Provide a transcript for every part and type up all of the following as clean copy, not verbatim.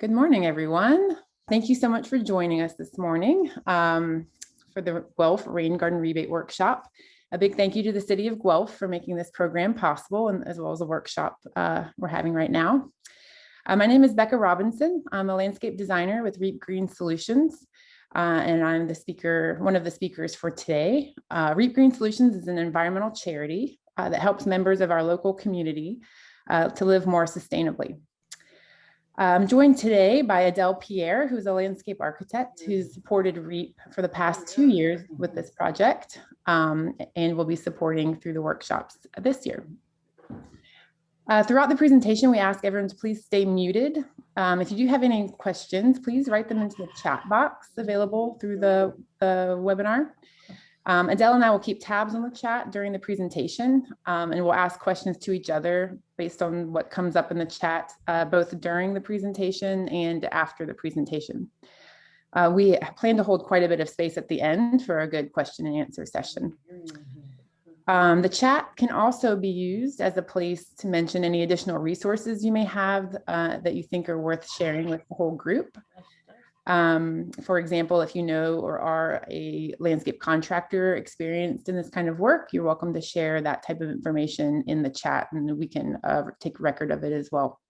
Good morning, everyone. Thank you so much for joining us this morning for the Guelph Rain Garden Rebate Workshop. A big thank you to the City of Guelph for making this program possible, and as well as the workshop we're having right now. My name is Becca Robinson. I'm a landscape designer with Reep Green Solutions, and I'm the speaker, one of the speakers for today. Reep Green Solutions is an environmental charity that helps members of our local community to live more sustainably. I'm joined today by Adele Pierre, who's a landscape architect who's supported Reep for the past 2 years with this project and will be supporting through the workshops this year. Throughout the presentation, we ask everyone to please stay muted. If you do have any questions, please write them into the chat box available through the webinar. Adele and I will keep tabs on the chat during the presentation, and we'll ask questions to each other based on what comes up in the chat, both during the presentation and after the presentation. We plan to hold quite a bit of space at the end for a good question and answer session. The chat can also be used as a place to mention any additional resources you may have that you think are worth sharing with the whole group. For example, if you know or are a landscape contractor experienced in this kind of work, you're welcome to share that type of information in the chat, and we can take record of it as well.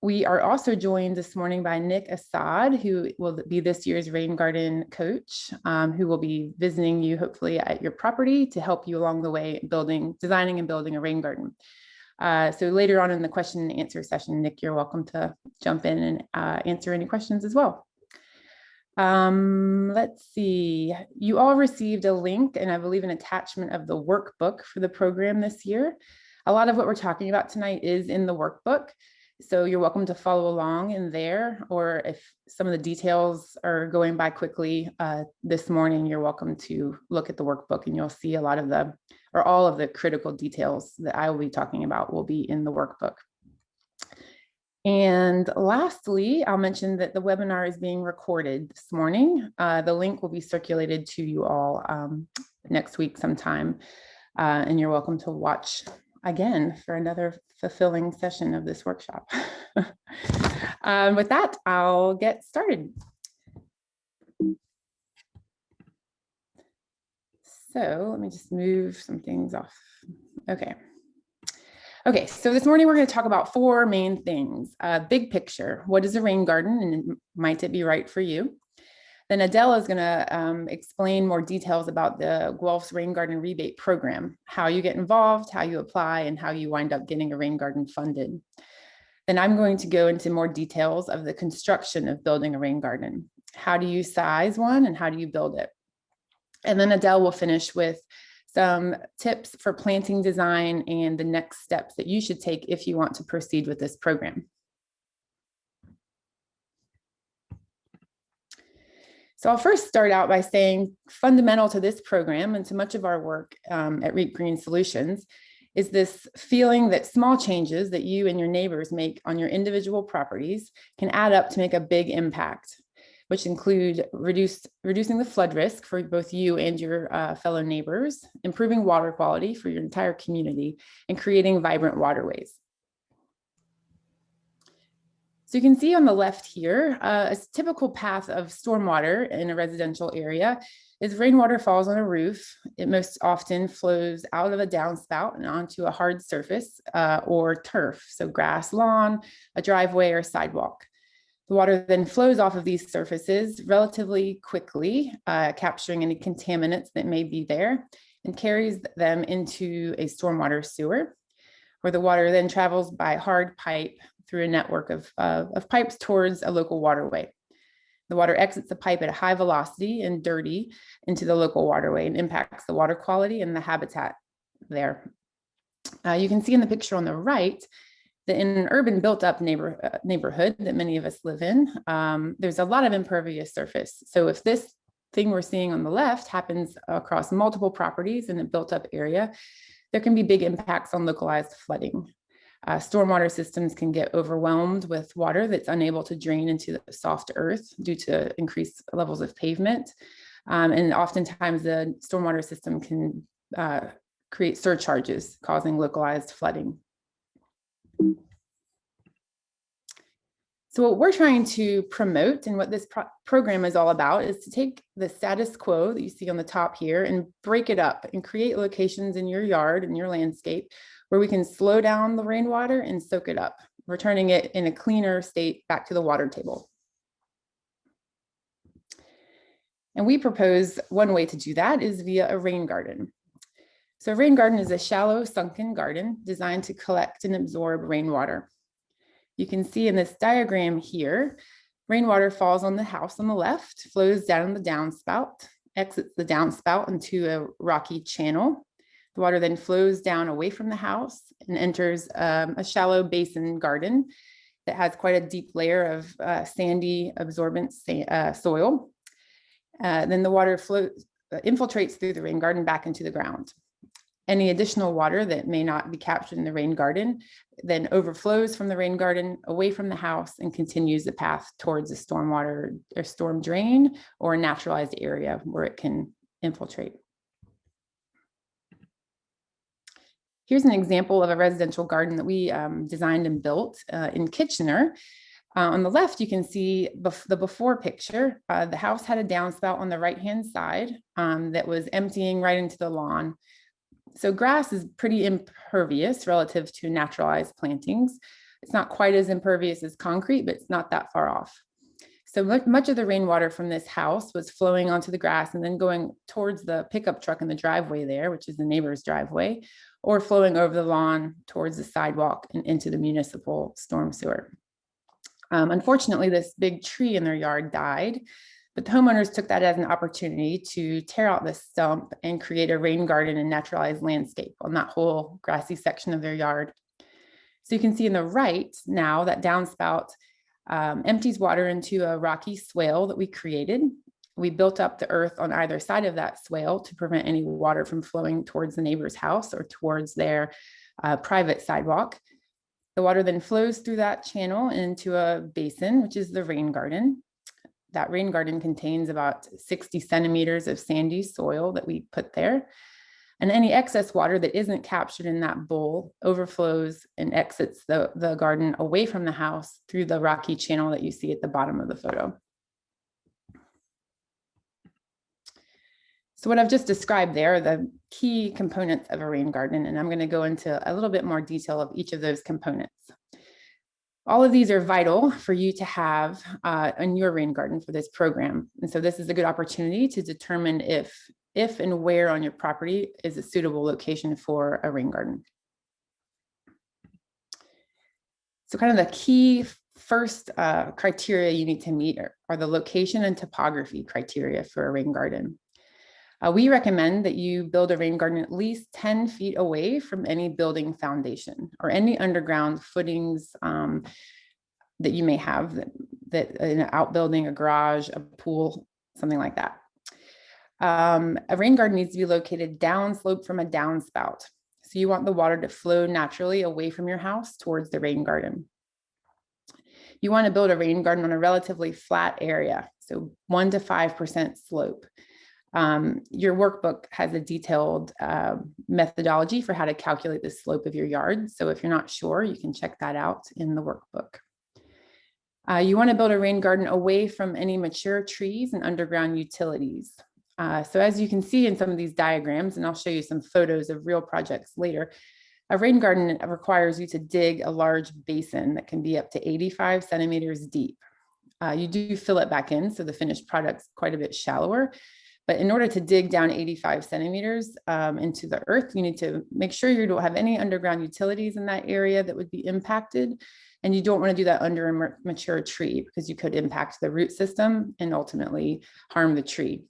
We are also joined this morning by Nick Assad, who will be this year's rain garden coach, who will be visiting you hopefully at your property to help you along the way designing and building a rain garden. So later on in the question and answer session, Nick, you're welcome to jump in and answer any questions as well. Let's see, you all received a link and I believe an attachment of the workbook for the program this year. A lot of what we're talking about tonight is in the workbook, so you're welcome to follow along in there, or if some of the details are going by quickly this morning, you're welcome to look at the workbook and you'll see a lot of the, or all of the critical details that I will be talking about will be in the workbook. And lastly, I'll mention that the webinar is being recorded this morning. The link will be circulated to you all next week sometime, and you're welcome to watch again for another fulfilling session of this workshop. With that, I'll get started. So let me just move some things off. Okay, so this morning we're going to talk about 4 main things. Big picture, what is a rain garden and might it be right for you? Then Adele is going to explain more details about the Guelph's Rain Garden Rebate Program, how you get involved, how you apply, and how you wind up getting a rain garden funded. Then I'm going to go into more details of the construction of building a rain garden. How do you size one and how do you build it? And then Adele will finish with some tips for planting design and the next steps that you should take if you want to proceed with this program. So I'll first start out by saying fundamental to this program and to much of our work at Reep Green Solutions is this feeling that small changes that you and your neighbors make on your individual properties can add up to make a big impact, which include reducing the flood risk for both you and your fellow neighbors, improving water quality for your entire community, and creating vibrant waterways. So you can see on the left here, a typical path of stormwater in a residential area is rainwater falls on a roof. It most often flows out of a downspout and onto a hard surface or turf, so grass, lawn, a driveway, or sidewalk. The water then flows off of these surfaces relatively quickly, capturing any contaminants that may be there, and carries them into a stormwater sewer, where the water then travels by hard pipe through a network of pipes towards a local waterway. The water exits the pipe at a high velocity and dirty into the local waterway and impacts the water quality and the habitat there. You can see in the picture on the right that in an urban built-up neighborhood that many of us live in, there's a lot of impervious surface. So if this thing we're seeing on the left happens across multiple properties in a built-up area, there can be big impacts on localized flooding. Stormwater systems can get overwhelmed with water that's unable to drain into the soft earth due to increased levels of pavement. And oftentimes the stormwater system can create surcharges, causing localized flooding. So what we're trying to promote and what this program is all about is to take the status quo that you see on the top here and break it up and create locations in your yard and your landscape where we can slow down the rainwater and soak it up, returning it in a cleaner state back to the water table. And we propose one way to do that is via a rain garden. So a rain garden is a shallow sunken garden designed to collect and absorb rainwater. You can see in this diagram here, rainwater falls on the house on the left, flows down the downspout, exits the downspout into a rocky channel. The water then flows down away from the house and enters a shallow basin garden that has quite a deep layer of sandy absorbent soil. Then the water infiltrates through the rain garden back into the ground. Any additional water that may not be captured in the rain garden then overflows from the rain garden away from the house and continues the path towards a stormwater or storm drain or a naturalized area where it can infiltrate. Here's an example of a residential garden that we designed and built in Kitchener. On the left, you can see the before picture. The house had a downspout on the right-hand side that was emptying right into the lawn. So grass is pretty impervious relative to naturalized plantings. It's not quite as impervious as concrete, but it's not that far off. So much of the rainwater from this house was flowing onto the grass and then going towards the pickup truck in the driveway there, which is the neighbor's driveway, or flowing over the lawn towards the sidewalk and into the municipal storm sewer. Unfortunately, this big tree in their yard died, but the homeowners took that as an opportunity to tear out the stump and create a rain garden and naturalized landscape on that whole grassy section of their yard. So you can see in the right now that downspout empties water into a rocky swale that we created. We built up the earth on either side of that swale to prevent any water from flowing towards the neighbor's house or towards their private sidewalk. The water then flows through that channel into a basin, which is the rain garden. That rain garden contains about 60 centimeters of sandy soil that we put there. And any excess water that isn't captured in that bowl overflows and exits the garden away from the house through the rocky channel that you see at the bottom of the photo. So what I've just described there are the key components of a rain garden, and I'm going to go into a little bit more detail of each of those components. All of these are vital for you to have in your rain garden for this program. And so this is a good opportunity to determine if and where on your property is a suitable location for a rain garden. So kind of the key first criteria you need to meet are the location and topography criteria for a rain garden. We recommend that you build a rain garden at least 10 feet away from any building foundation or any underground footings that you may have, that in an outbuilding, a garage, a pool, something like that. A rain garden needs to be located downslope from a downspout. So you want the water to flow naturally away from your house towards the rain garden. You want to build a rain garden on a relatively flat area, so 1 to 5% slope. Your workbook has a detailed methodology for how to calculate the slope of your yard. So if you're not sure, you can check that out in the workbook. You want to build a rain garden away from any mature trees and underground utilities. So as you can see in some of these diagrams, and I'll show you some photos of real projects later, a rain garden requires you to dig a large basin that can be up to 85 centimeters deep. You do fill it back in, so the finished product's quite a bit shallower. But in order to dig down 85 centimeters into the earth, you need to make sure you don't have any underground utilities in that area that would be impacted. And you don't want to do that under a mature tree because you could impact the root system and ultimately harm the tree.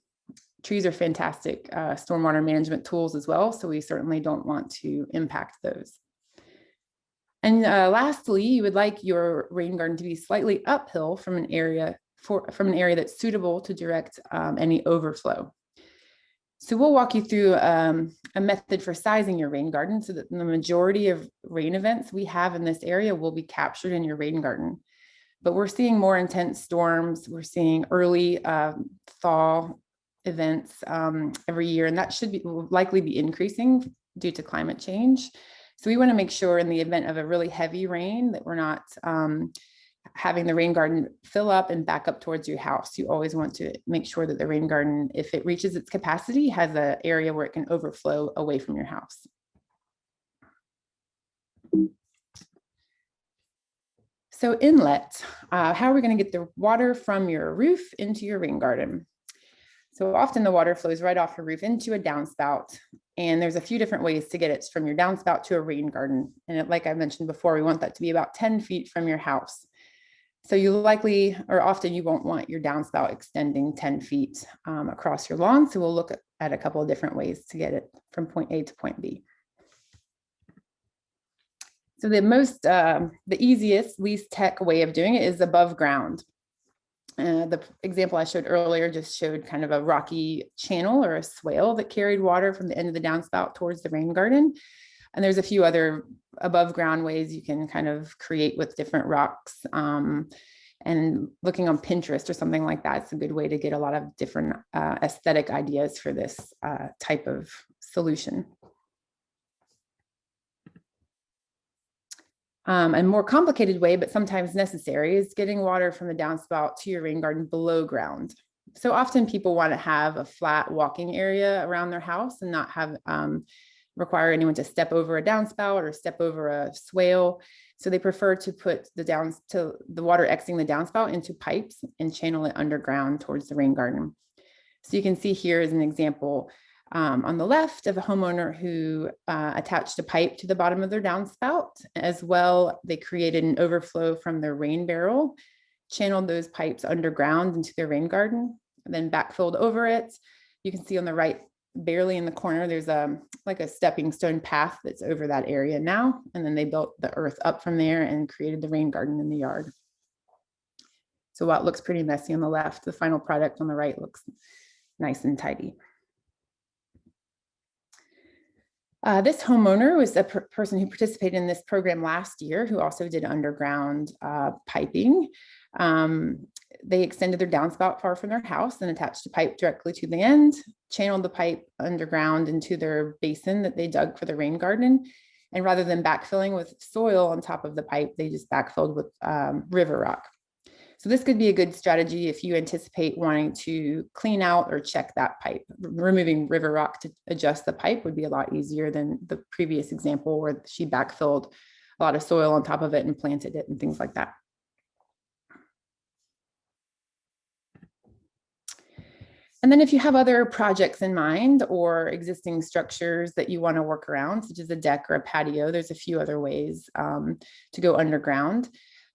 Trees are fantastic stormwater management tools as well, so we certainly don't want to impact those. And lastly, you would like your rain garden to be slightly uphill from an area that's suitable to direct any overflow. So we'll walk you through a method for sizing your rain garden so that the majority of rain events we have in this area will be captured in your rain garden. But we're seeing more intense storms. We're seeing early thaw events every year, and that will likely be increasing due to climate change. So we want to make sure in the event of a really heavy rain that we're not having the rain garden fill up and back up towards your house. You always want to make sure that the rain garden, if it reaches its capacity, has an area where it can overflow away from your house. So inlet, how are we going to get the water from your roof into your rain garden? So often the water flows right off your roof into a downspout, and there's a few different ways to get it from your downspout to a rain garden. And like I mentioned before, we want that to be about 10 feet from your house. So you likely, or often you won't want your downspout extending 10 feet across your lawn. So we'll look at a couple of different ways to get it from point A to point B. So the easiest, least tech way of doing it is above ground. The example I showed earlier just showed kind of a rocky channel or a swale that carried water from the end of the downspout towards the rain garden. And there's a few other above ground ways you can kind of create with different rocks. And looking on Pinterest or something like that, it's a good way to get a lot of different aesthetic ideas for this type of solution. A more complicated way, but sometimes necessary, is getting water from the downspout to your rain garden below ground. So often people want to have a flat walking area around their house and not have require anyone to step over a downspout or step over a swale. So they prefer to put the water exiting the downspout into pipes and channel it underground towards the rain garden. So you can see here is an example on the left of a homeowner who attached a pipe to the bottom of their downspout. As well, they created an overflow from their rain barrel, channeled those pipes underground into their rain garden, and then backfilled over it. You can see on the right, barely in the corner, there's like a stepping stone path that's over that area now. And then they built the earth up from there and created the rain garden in the yard. So while it looks pretty messy on the left, the final product on the right looks nice and tidy. This homeowner was a person who participated in this program last year, who also did underground piping. They extended their downspout far from their house and attached a pipe directly to the end, channeled the pipe underground into their basin that they dug for the rain garden. And rather than backfilling with soil on top of the pipe, they just backfilled with river rock. So this could be a good strategy if you anticipate wanting to clean out or check that pipe. Removing river rock to adjust the pipe would be a lot easier than the previous example where she backfilled a lot of soil on top of it and planted it and things like that. And then if you have other projects in mind or existing structures that you want to work around, such as a deck or a patio, there's a few other ways to go underground.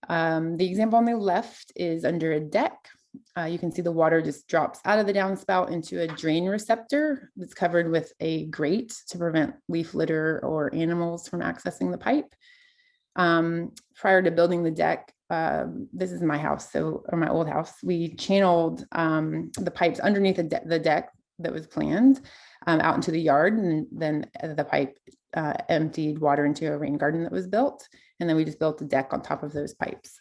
The example on the left is under a deck. You can see the water just drops out of the downspout into a drain receptor that's covered with a grate to prevent leaf litter or animals from accessing the pipe. Prior to building the deck, this is my house, or my old house, we channeled the pipes underneath the deck that was planned out into the yard, and then the pipe emptied water into a rain garden that was built. And then we just built a deck on top of those pipes.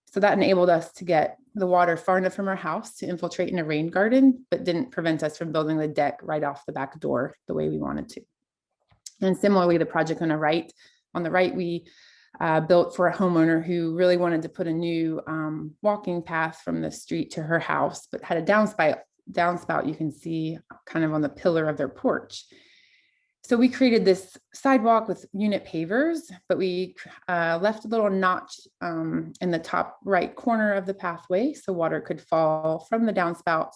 So that enabled us to get the water far enough from our house to infiltrate in a rain garden, but didn't prevent us from building the deck right off the back door the way we wanted to. And similarly, the project on the right, we built for a homeowner who really wanted to put a new walking path from the street to her house, but had a downspout you can see kind of on the pillar of their porch. So we created this sidewalk with unit pavers, but we left a little notch in the top right corner of the pathway so water could fall from the downspout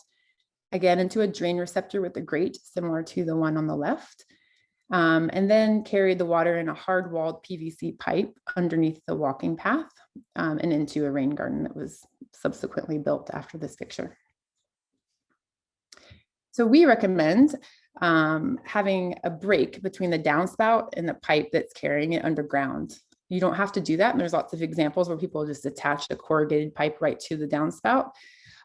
again into a drain receptor with a grate similar to the one on the left, and then carried the water in a hard-walled PVC pipe underneath the walking path and into a rain garden that was subsequently built after this picture. So we recommend having a break between the downspout and the pipe that's carrying it underground. You don't have to do that. And there's lots of examples where people just attach a corrugated pipe right to the downspout.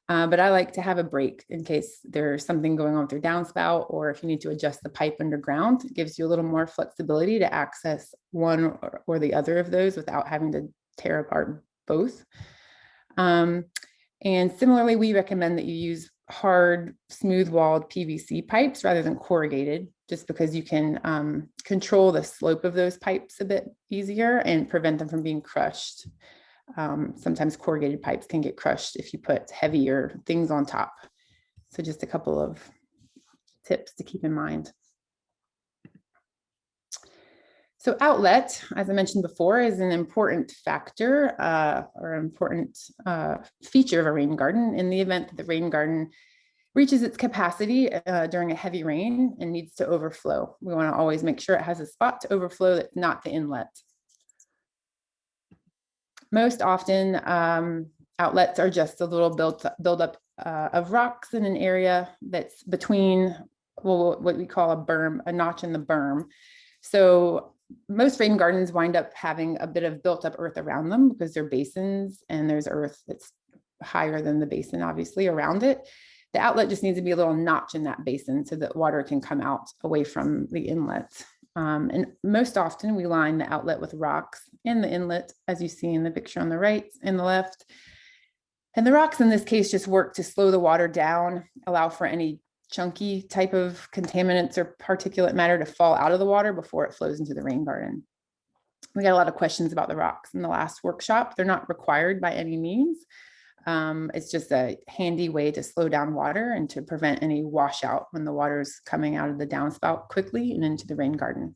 But I like to have a break in case there's something going on with your downspout, or if you need to adjust the pipe underground. It gives you a little more flexibility to access one or the other of those without having to tear apart both. And similarly, we recommend that you use hard, smooth-walled PVC pipes rather than corrugated, just because you can control the slope of those pipes a bit easier and prevent them from being crushed Sometimes corrugated pipes can get crushed if you put heavier things on top. So just a couple of tips to keep in mind. So outlet, as I mentioned before, is an important factor or important feature of a rain garden. In the event that the rain garden reaches its capacity during a heavy rain and needs to overflow, we want to always make sure it has a spot to overflow that's not the inlet. Most often, outlets are just a little buildup of rocks in an area that's between, well, what we call a berm, a notch in the berm. So most rain gardens wind up having a bit of built up earth around them because they're basins and there's earth that's higher than the basin, obviously, around it. The outlet just needs to be a little notch in that basin so that water can come out away from the inlet. And most often we line the outlet with rocks and the inlet, as you see in the picture on the right and the left. And the rocks in this case just work to slow the water down, allow for any chunky type of contaminants or particulate matter to fall out of the water before it flows into the rain garden. We got a lot of questions about the rocks in the last workshop. They're not required by any means. It's just a handy way to slow down water and to prevent any washout when the water is coming out of the downspout quickly and into the rain garden.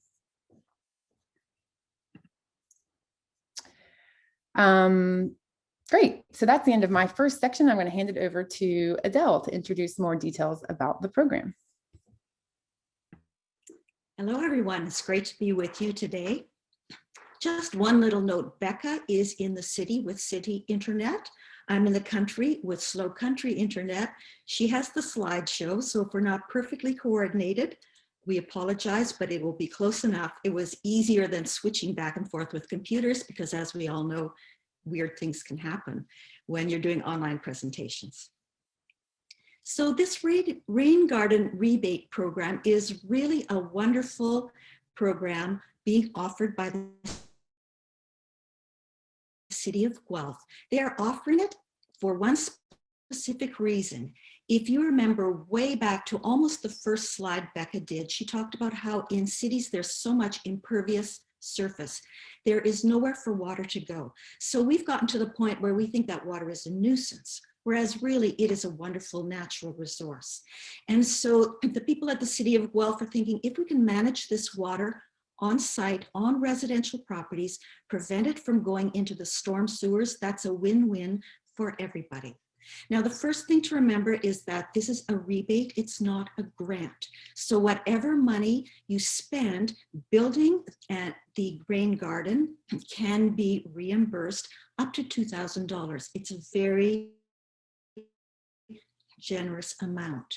Great. So that's the end of my first section. I'm going to hand it over to Adele to introduce more details about the program. Hello, everyone. It's great to be with you today. Just one little note. Becca is in the city with City Internet. I'm in the country with Slow Country Internet. She has the slideshow, so if we're not perfectly coordinated, we apologize, but it will be close enough. It was easier than switching back and forth with computers because, as we all know, weird things can happen when you're doing online presentations. So this rain garden rebate program is really a wonderful program being offered by the City of Guelph. They are offering it for one specific reason. If you remember way back to almost the first slide Becca did, she talked about how in cities there's so much impervious surface. There is nowhere for water to go. So we've gotten to the point where we think that water is a nuisance, whereas really it is a wonderful natural resource. And so the people at the City of Guelph are thinking, if we can manage this water on site, on residential properties, prevent it from going into the storm sewers, that's a win-win for everybody. Now, the first thing to remember is that this is a rebate, it's not a grant. So whatever money you spend building at the rain garden can be reimbursed up to $2,000. It's a very generous amount.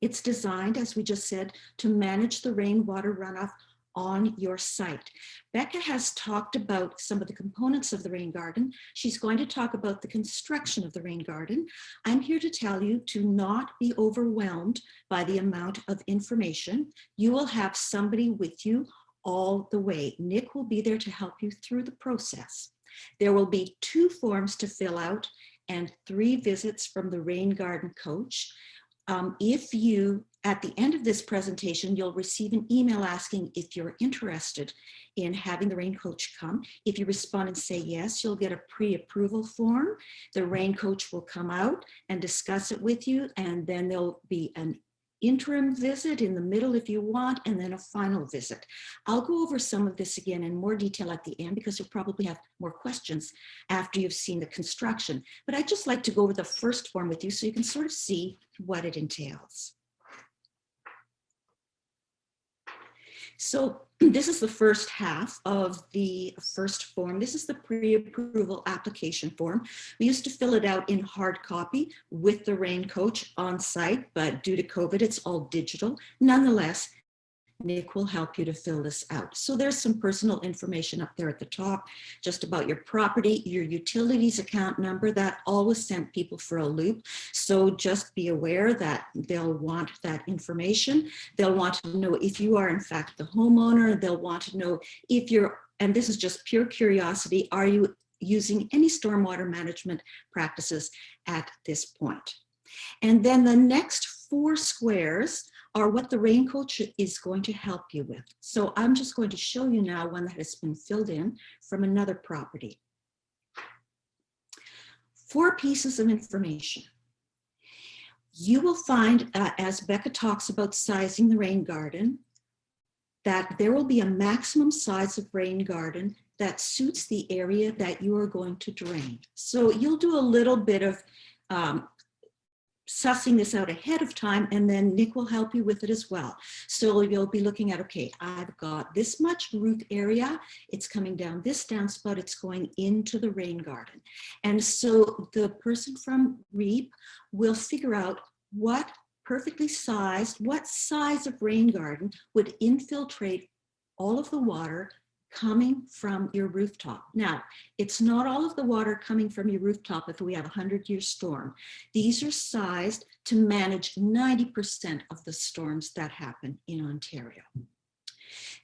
It's designed, as we just said, to manage the rainwater runoff on your site. Becca has talked about some of the components of the rain garden. She's going to talk about the construction of the rain garden. I'm here to tell you to not be overwhelmed by the amount of information. You will have somebody with you all the way. Nick will be there to help you through the process. There will be 2 forms to fill out and 3 visits from the rain garden coach. If you, at the end of this presentation, you'll receive an email asking if you're interested in having the rain coach come. If you respond and say yes, you'll get a pre-approval form. The rain coach will come out and discuss it with you, and then there'll be an interim visit in the middle if you want, and then a final visit. I'll go over some of this again in more detail at the end because you'll probably have more questions after you've seen the construction. But I'd just like to go over the first form with you so you can sort of see what it entails. So this is the first half of the first form. This is the pre-approval application form. We used to fill it out in hard copy with the rain coach on site, but due to COVID, it's all digital. Nonetheless, Nick will help you to fill this out. So there's some personal information up there at the top, just about your property, your utilities account number. That always sent people for a loop. So just be aware that they'll want that information. They'll want to know if you are in fact the homeowner. They'll want to know if you're, and this is just pure curiosity, are you using any stormwater management practices at this point? And then the next 4 squares are what the rain coach is going to help you with. So I'm just going to show you now one that has been filled in from another property. 4 pieces of information. You will find, as Becca talks about sizing the rain garden, that there will be a maximum size of rain garden that suits the area that you are going to drain. So you'll do a little bit of sussing this out ahead of time, and then Nick will help you with it as well. So you'll be looking at, okay, I've got this much roof area, it's coming down this downspout, it's going into the rain garden. And so the person from Reep will figure out what perfectly sized, what size of rain garden would infiltrate all of the water coming from your rooftop. Now, it's not all of the water coming from your rooftop if we have a 100-year storm. These are sized to manage 90% of the storms that happen in Ontario.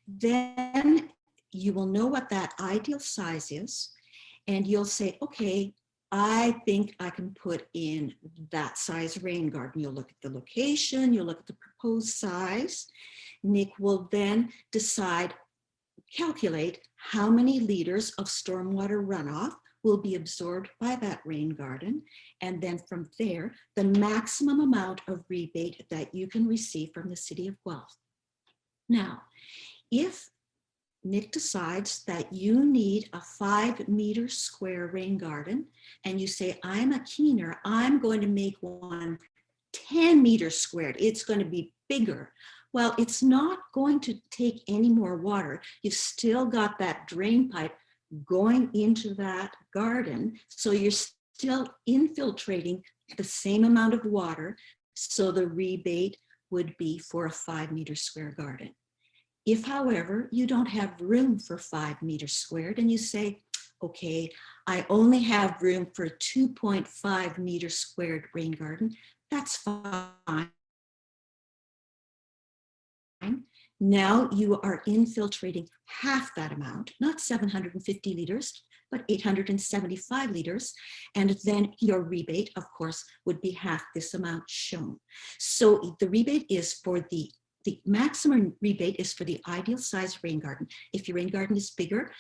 Then you will know what that ideal size is, and you'll say, okay, I think I can put in that size rain garden. You'll look at the location, you'll look at the proposed size. Nick will then calculate how many liters of stormwater runoff will be absorbed by that rain garden. And then from there, the maximum amount of rebate that you can receive from the City of Guelph. Now, if Nick decides that you need a 5-meter square rain garden, and you say, I'm a keener, I'm going to make one 10 meters squared, it's going to be bigger. Well, it's not going to take any more water. You've still got that drain pipe going into that garden. So you're still infiltrating the same amount of water. So the rebate would be for a 5-meter square garden. If, however, you don't have room for 5 meters squared and you say, okay, I only have room for a 2.5 meter squared rain garden, that's fine. Now you are infiltrating half that amount, not 750 liters, but 875 liters. And then your rebate, of course, would be half this amount shown. So the rebate is for the maximum rebate is for the ideal size rain garden. If your rain garden is bigger,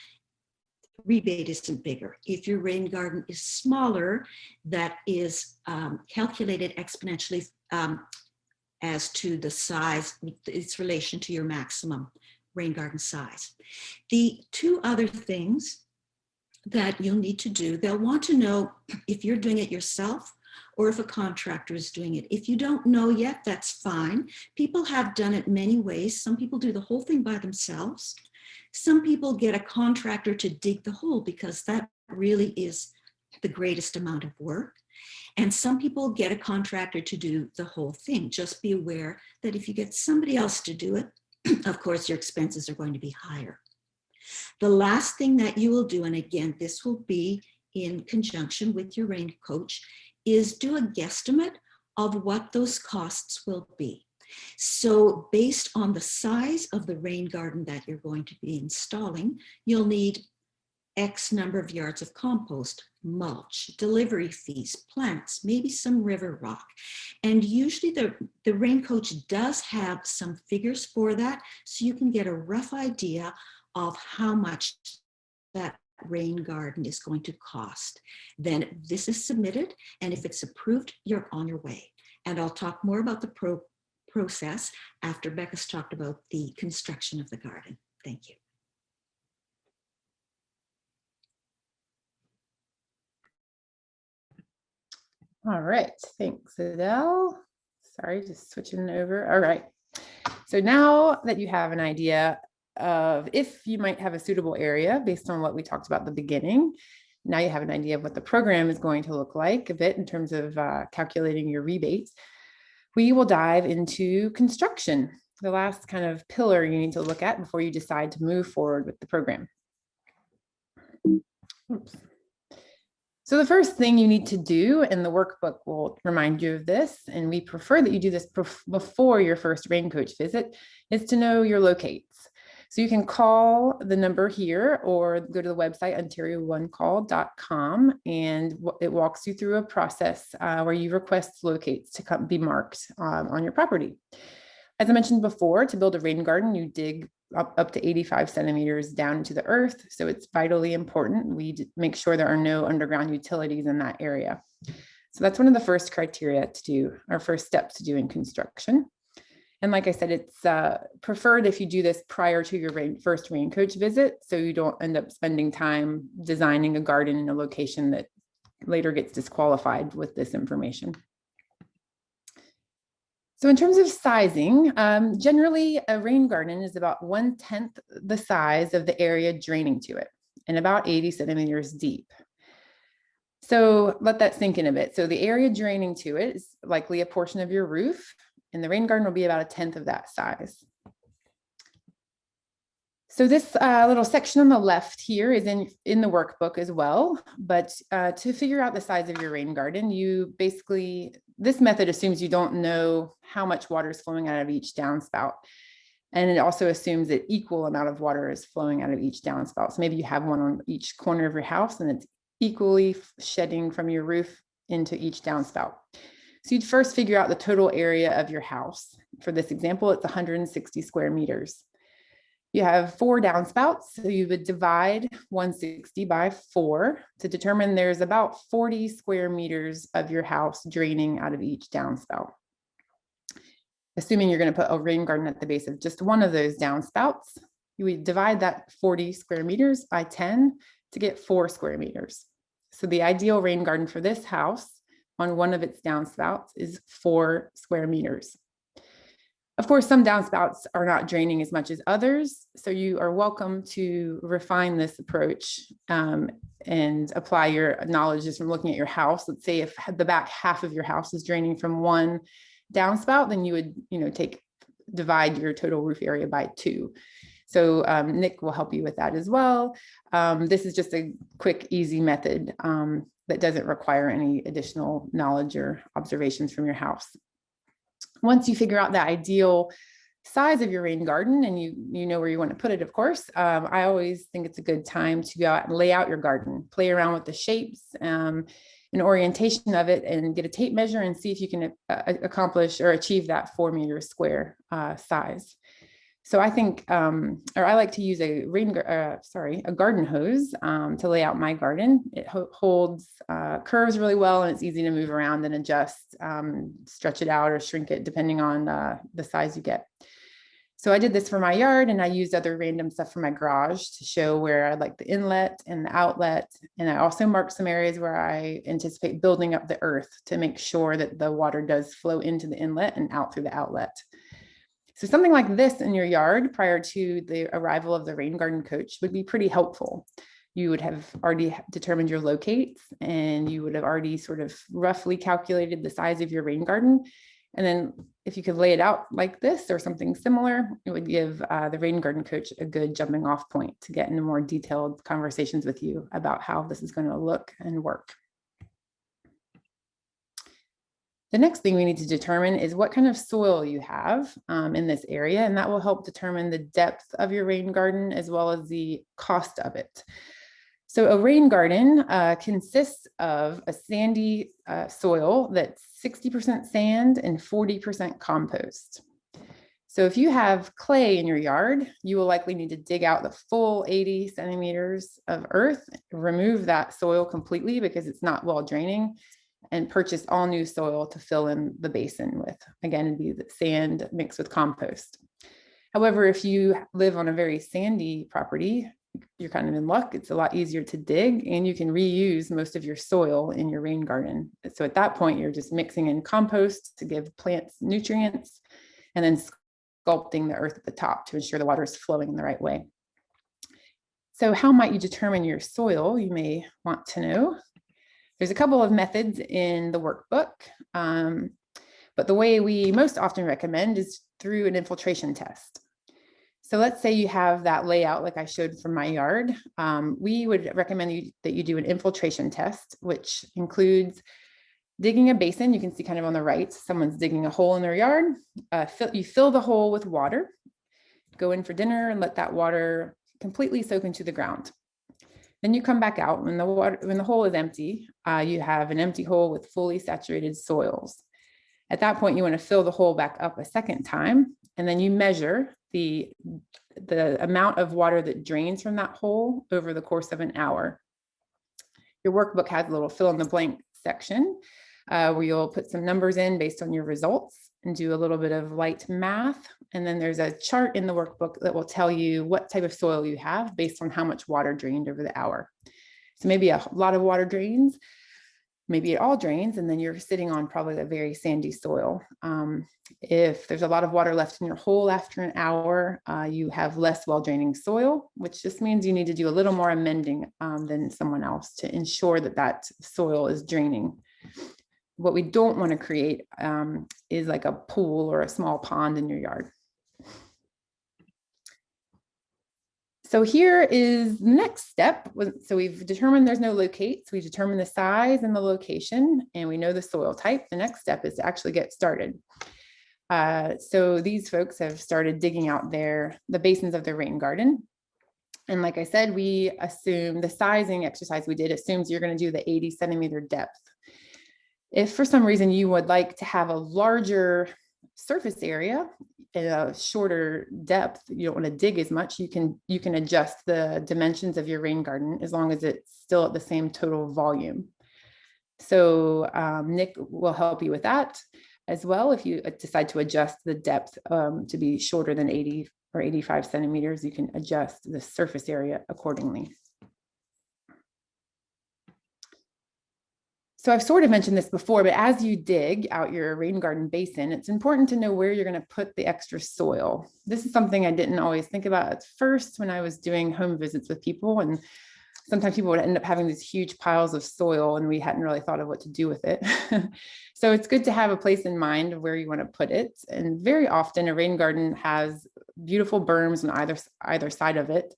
rebate isn't bigger. If your rain garden is smaller, that is calculated exponentially as to the size, its relation to your maximum rain garden size. The 2 other things that you'll need to do, they'll want to know if you're doing it yourself or if a contractor is doing it. If you don't know yet, that's fine. People have done it many ways. Some people do the whole thing by themselves. Some people get a contractor to dig the hole because that really is the greatest amount of work. And some people get a contractor to do the whole thing. Just be aware that if you get somebody else to do it, of course, your expenses are going to be higher. The last thing that you will do, and again, this will be in conjunction with your rain coach, is do a guesstimate of what those costs will be. So based on the size of the rain garden that you're going to be installing, you'll need X number of yards of compost, mulch, delivery fees, plants, maybe some river rock. And usually the rain coach does have some figures for that, so you can get a rough idea of how much that rain garden is going to cost. Then this is submitted, and if it's approved, you're on your way. And I'll talk more about the process after Becca's talked about the construction of the garden. Thank you. All right, thanks, Adele. Sorry, just switching over. All right, so now that you have an idea of if you might have a suitable area based on what we talked about at the beginning, now you have an idea of what the program is going to look like a bit in terms of calculating your rebates. We will dive into construction, the last kind of pillar you need to look at before you decide to move forward with the program. Oops. So the first thing you need to do, and the workbook will remind you of this, and we prefer that you do this before your first rain coach visit, is to know your locates. So you can call the number here or go to the website ontarioonecall.com, and it walks you through a process where you request locates to be marked on your property. As I mentioned before, to build a rain garden, you dig up to 85 centimeters down into the earth. So it's vitally important we make sure there are no underground utilities in that area. So that's one of the first criteria to do, or first steps to doing construction. And like I said, it's preferred if you do this prior to your first rain coach visit, so you don't end up spending time designing a garden in a location that later gets disqualified with this information. So in terms of sizing, generally a rain garden is about 1/10 the size of the area draining to it and about 80 centimeters deep. So let that sink in a bit. So the area draining to it is likely a portion of your roof, and the rain garden will be about 1/10 of that size. So this little section on the left here is in the workbook as well, but to figure out the size of your rain garden, this method assumes you don't know how much water is flowing out of each downspout. And it also assumes that equal amount of water is flowing out of each downspout. So maybe you have one on each corner of your house and it's equally shedding from your roof into each downspout. So you'd first figure out the total area of your house. For this example, it's 160 square meters. You have 4 downspouts, so you would divide 160 by 4 to determine there's about 40 square meters of your house draining out of each downspout. Assuming you're going to put a rain garden at the base of just one of those downspouts, you would divide that 40 square meters by 10 to get 4 square meters. So the ideal rain garden for this house on one of its downspouts is 4 square meters. Of course, some downspouts are not draining as much as others, so you are welcome to refine this approach and apply your knowledge just from looking at your house. Let's say if the back half of your house is draining from one downspout, then you would divide your total roof area by 2. So Nick will help you with that as well. This is just a quick, easy method that doesn't require any additional knowledge or observations from your house. Once you figure out the ideal size of your rain garden and you know where you want to put it, of course, I always think it's a good time to go out and lay out your garden, play around with the shapes and orientation of it, and get a tape measure and see if you can accomplish or achieve that 4 meter square size. So I think, I like to use a garden hose to lay out my garden. It holds curves really well, and it's easy to move around and adjust, stretch it out or shrink it depending on the size you get. So I did this for my yard, and I used other random stuff for my garage to show where I'd like the inlet and the outlet. And I also marked some areas where I anticipate building up the earth to make sure that the water does flow into the inlet and out through the outlet. So something like this in your yard prior to the arrival of the rain garden coach would be pretty helpful. You would have already determined your locates, and you would have already sort of roughly calculated the size of your rain garden. And then if you could lay it out like this or something similar, it would give the rain garden coach a good jumping off point to get into more detailed conversations with you about how this is going to look and work. The next thing we need to determine is what kind of soil you have in this area, and that will help determine the depth of your rain garden as well as the cost of it. So a rain garden consists of a sandy soil that's 60% sand and 40% compost. So if you have clay in your yard, you will likely need to dig out the full 80 centimeters of earth, remove that soil completely because it's not well draining, and purchase all new soil to fill in the basin with. Again, it'd be the sand mixed with compost. However, if you live on a very sandy property, you're kind of in luck. It's a lot easier to dig, and you can reuse most of your soil in your rain garden. So at that point, you're just mixing in compost to give plants nutrients, and then sculpting the earth at the top to ensure the water is flowing in the right way. So how might you determine your soil, you may want to know? There's a couple of methods in the workbook, but the way we most often recommend is through an infiltration test. So let's say you have that layout like I showed from my yard. We would recommend that you do an infiltration test, which includes digging a basin. You can see kind of on the right, someone's digging a hole in their yard. You fill the hole with water, go in for dinner and let that water completely soak into the ground. Then you come back out when the hole is empty. You have an empty hole with fully saturated soils. At that point, you want to fill the hole back up a second time And then you measure the amount of water that drains from that hole over the course of an hour. Your workbook has a little fill in the blank section where you'll put some numbers in based on your results and do a little bit of light math. And then there's a chart in the workbook that will tell you what type of soil you have based on how much water drained over the hour. So maybe a lot of water drains, maybe it all drains, and then you're sitting on probably a very sandy soil. If there's a lot of water left in your hole after an hour, you have less well-draining soil, which just means you need to do a little more amending than someone else to ensure that that soil is draining. What we don't want to create is like a pool or a small pond in your yard. So here is the next step. So we've determined there's no locate. So we determined the size and the location, and we know the soil type. The next step is to actually get started. So these folks have started digging out the basins of their rain garden. And like I said, we assume the sizing exercise we did assumes you're going to do the 80 centimeter depth. If for some reason you would like to have a larger surface area at a shorter depth, you don't want to dig as much, you can adjust the dimensions of your rain garden as long as it's still at the same total volume. So Nick will help you with that as well. If you decide to adjust the depth to be shorter than 80 or 85 centimeters, you can adjust the surface area accordingly. So I've sort of mentioned this before, but as you dig out your rain garden basin, it's important to know where you're going to put the extra soil. This is something I didn't always think about at first when I was doing home visits with people. And sometimes people would end up having these huge piles of soil and we hadn't really thought of what to do with it. So it's good to have a place in mind of where you want to put it. And very often a rain garden has beautiful berms on either side of it.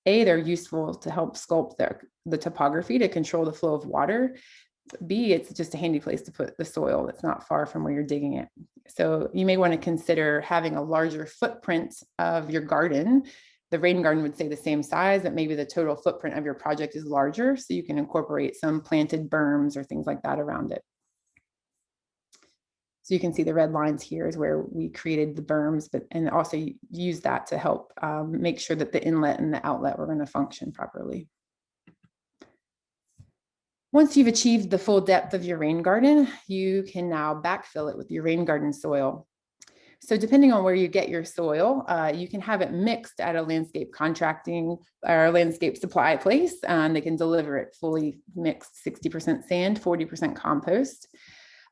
They're useful to help sculpt the topography to control the flow of water. B, it's just a handy place to put the soil that's not far from where you're digging it. So you may want to consider having a larger footprint of your garden. The rain garden would stay the same size, but maybe the total footprint of your project is larger, so you can incorporate some planted berms or things like that around it. So you can see the red lines here is where we created the berms, and also use that to help make sure that the inlet and the outlet were going to function properly. Once you've achieved the full depth of your rain garden, you can now backfill it with your rain garden soil. So depending on where you get your soil, you can have it mixed at a landscape contracting or landscape supply place. They can deliver it fully mixed, 60% sand, 40% compost.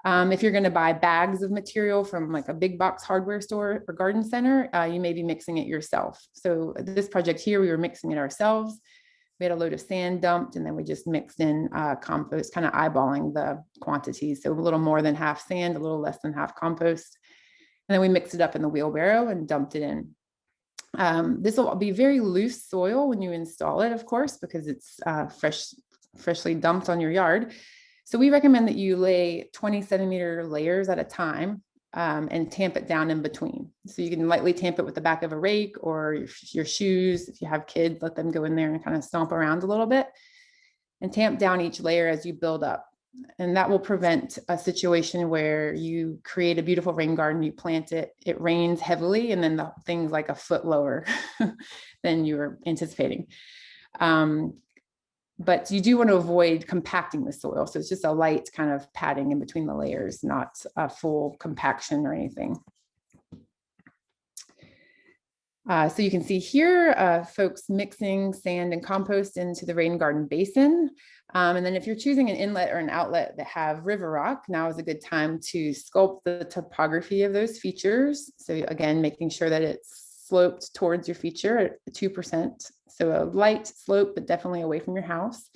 If you're going to buy bags of material from like a big box hardware store or garden center, you may be mixing it yourself. So this project here, we were mixing it ourselves. We had a load of sand dumped, and then we just mixed in compost, kind of eyeballing the quantities. So a little more than half sand, a little less than half compost. And then we mixed it up in the wheelbarrow and dumped it in. This will be very loose soil when you install it, of course, because it's freshly dumped on your yard. So we recommend that you lay 20 centimeter layers at a time and tamp it down in between. So you can lightly tamp it with the back of a rake or your shoes. If you have kids, let them go in there and kind of stomp around a little bit and tamp down each layer as you build up. And that will prevent a situation where you create a beautiful rain garden, you plant it, it rains heavily, and then the thing's like a foot lower than you were anticipating. But you do want to avoid compacting the soil. So it's just a light kind of padding in between the layers, not a full compaction or anything. So you can see here, folks mixing sand and compost into the rain garden basin. And then if you're choosing an inlet or an outlet that have river rock, now is a good time to sculpt the topography of those features. So again, making sure that it's sloped towards your feature at 2%. So a light slope, but definitely away from your house.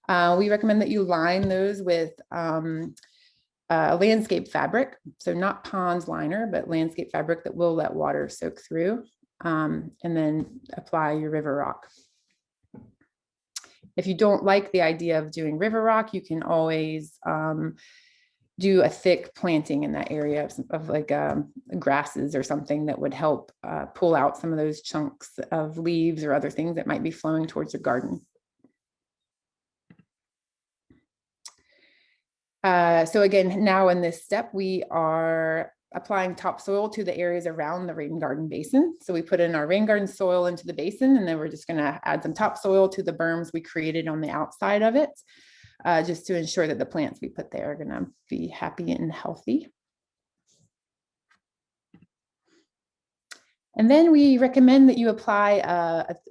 We recommend that you line those with landscape fabric. So not pond liner, but landscape fabric that will let water soak through. And then apply your river rock. If you don't like the idea of doing river rock, you can always do a thick planting in that area of like grasses or something that would help pull out some of those chunks of leaves or other things that might be flowing towards your garden. So again, now in this step, we are applying topsoil to the areas around the rain garden basin. So we put in our rain garden soil into the basin, and then we're just going to add some topsoil to the berms we created on the outside of it, just to ensure that the plants we put there are going to be happy and healthy. And then we recommend that you apply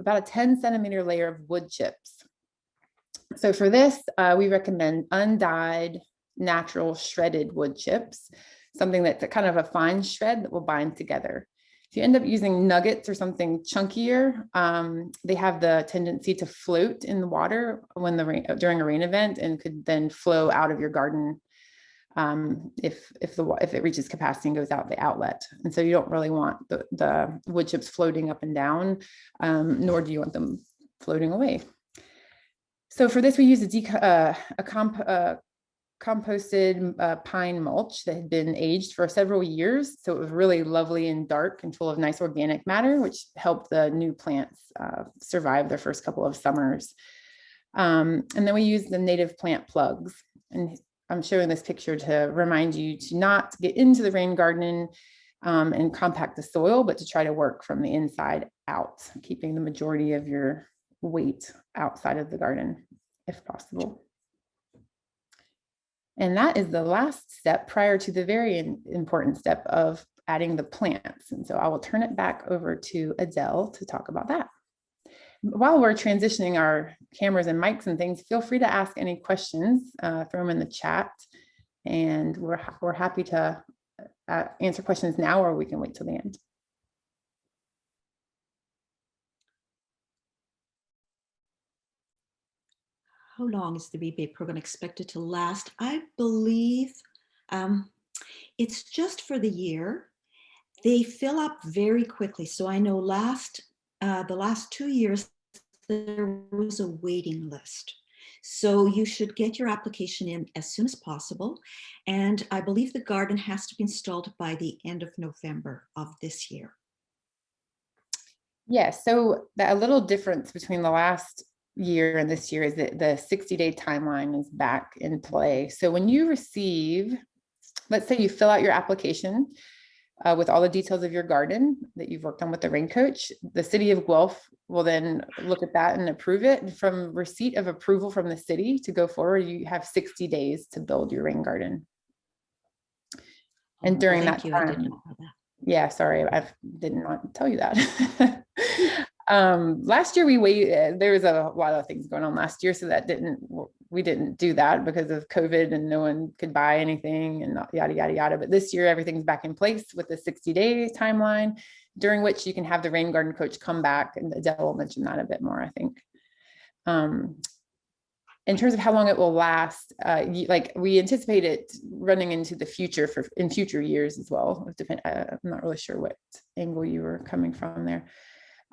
about a 10-centimeter layer of wood chips. So for this, we recommend undyed, natural shredded wood chips, something that's kind of a fine shred that will bind together. If you end up using nuggets or something chunkier, they have the tendency to float in the water when during a rain event, and could then flow out of your garden if it reaches capacity and goes out the outlet. And so you don't really want the wood chips floating up and down, nor do you want them floating away. So for this, we use a composted pine mulch that had been aged for several years. So it was really lovely and dark and full of nice organic matter, which helped the new plants survive their first couple of summers. And then we use the native plant plugs. And I'm showing this picture to remind you to not get into the rain garden and compact the soil, but to try to work from the inside out, keeping the majority of your weight outside of the garden if possible. And that is the last step prior to the very important step of adding the plants. And so I will turn it back over to Adele to talk about that. While we're transitioning our cameras and mics and things, feel free to ask any questions, throw them in the chat, and we're happy to answer questions now, or we can wait till the end. How long is the rebate program expected to last? I believe it's just for the year. They fill up very quickly. So I know the last 2 years, there was a waiting list. So you should get your application in as soon as possible. And I believe the garden has to be installed by the end of November of this year. Yes, so a little difference between the last year and this year is that the 60-day timeline is back in play. So when you receive, let's say you fill out your application with all the details of your garden that you've worked on with the rain coach, the City of Guelph will then look at that and approve it. And from receipt of approval from the city to go forward, you have 60 days to build your rain garden. And during that time, I didn't know that. Yeah, sorry, I did not tell you that. Last year there was a lot of things going on last year, so we didn't do that because of COVID and no one could buy anything and yada, yada, yada. But this year, everything's back in place with the 60-day timeline, during which you can have the rain garden coach come back, and Adele will mention that a bit more, I think. In terms of how long it will last, like we anticipate it running into the future in future years as well. I'm not really sure what angle you were coming from there.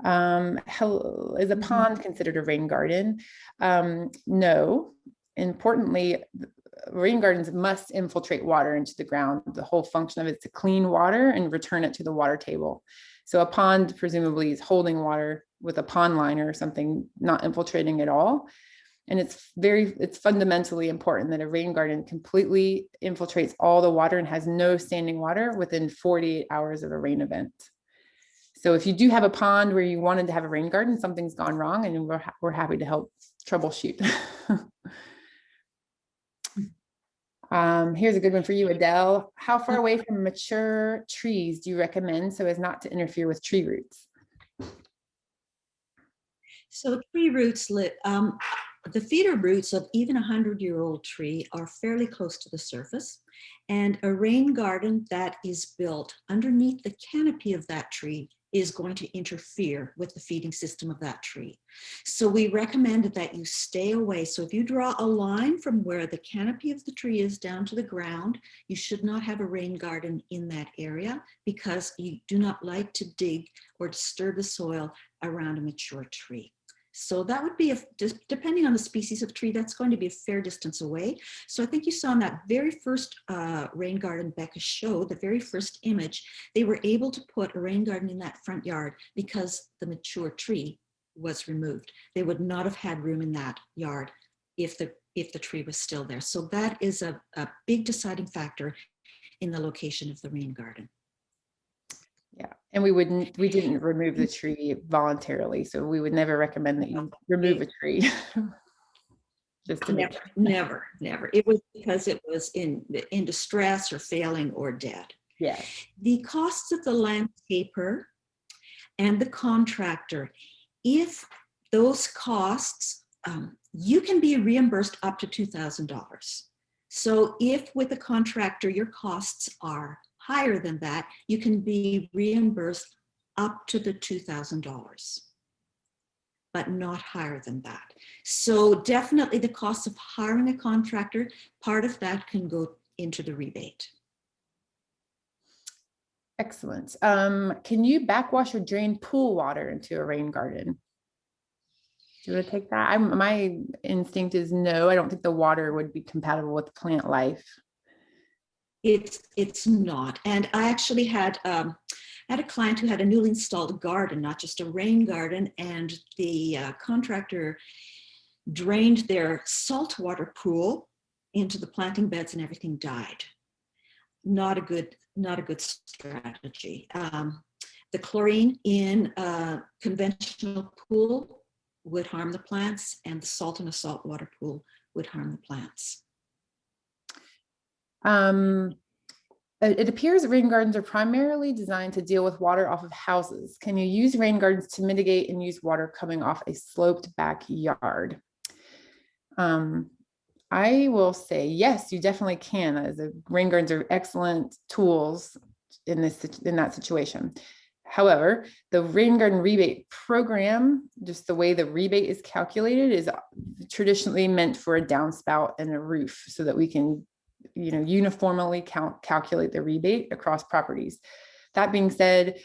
Is a pond considered a rain garden? No. Importantly, rain gardens must infiltrate water into the ground. The whole function of it is to clean water and return it to the water table. So a pond presumably is holding water with a pond liner or something, not infiltrating at all. And it's fundamentally important that a rain garden completely infiltrates all the water and has no standing water within 48 hours of a rain event. So if you do have a pond where you wanted to have a rain garden, something's gone wrong, and we're happy to help troubleshoot. Here's a good one for you, Adele. How far away from mature trees do you recommend so as not to interfere with tree roots? So tree roots, the feeder roots of even a 100-year-old tree are fairly close to the surface, and a rain garden that is built underneath the canopy of that tree is going to interfere with the feeding system of that tree. So we recommend that you stay away. So if you draw a line from where the canopy of the tree is down to the ground, you should not have a rain garden in that area, because you do not like to dig or disturb the soil around a mature tree. So that would be, depending on the species of tree, that's going to be a fair distance away. So I think you saw in that very first rain garden Becca showed, the very first image, they were able to put a rain garden in that front yard because the mature tree was removed. They would not have had room in that yard if the tree was still there. So that is a big deciding factor in the location of the rain garden. Yeah, and we didn't remove the tree voluntarily, so we would never recommend that you remove a tree. Just to make Never. It was because it was in distress or failing or dead. Yeah. The costs of the landscaper and the contractor, if those costs, you can be reimbursed up to $2,000. So if with a contractor your costs are higher than that, you can be reimbursed up to the $2,000, but not higher than that. So definitely the cost of hiring a contractor, part of that can go into the rebate. Excellent. Can you backwash or drain pool water into a rain garden? Do you want to take that? My instinct is no. I don't think the water would be compatible with plant life. It's not. And I actually had a client who had a newly installed garden, not just a rain garden, and the contractor drained their saltwater pool into the planting beds and everything died. Not a good strategy. The chlorine in a conventional pool would harm the plants, and the salt in a saltwater pool would harm the plants. It appears that rain gardens are primarily designed to deal with water off of houses. Can you use rain gardens to mitigate and use water coming off a sloped backyard? I will say yes, you definitely can. As the rain gardens are excellent tools in that situation. However, the rain garden rebate program, just the way the rebate is calculated, is traditionally meant for a downspout and a roof, so that we can, uniformly calculate the rebate across properties. That being said,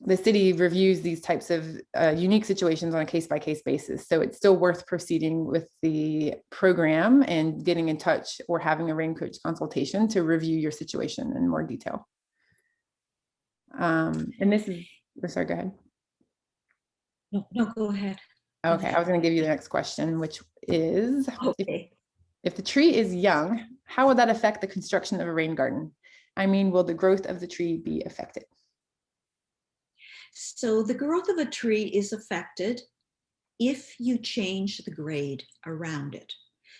the city reviews these types of unique situations on a case-by-case basis. So it's still worth proceeding with the program and getting in touch or having a rain coach consultation to review your situation in more detail. And this is, sorry, go ahead. No, go ahead. Okay, I was going to give you the next question, which is, okay. If the tree is young, how would that affect the construction of a rain garden? I mean, will the growth of the tree be affected? So the growth of a tree is affected if you change the grade around it.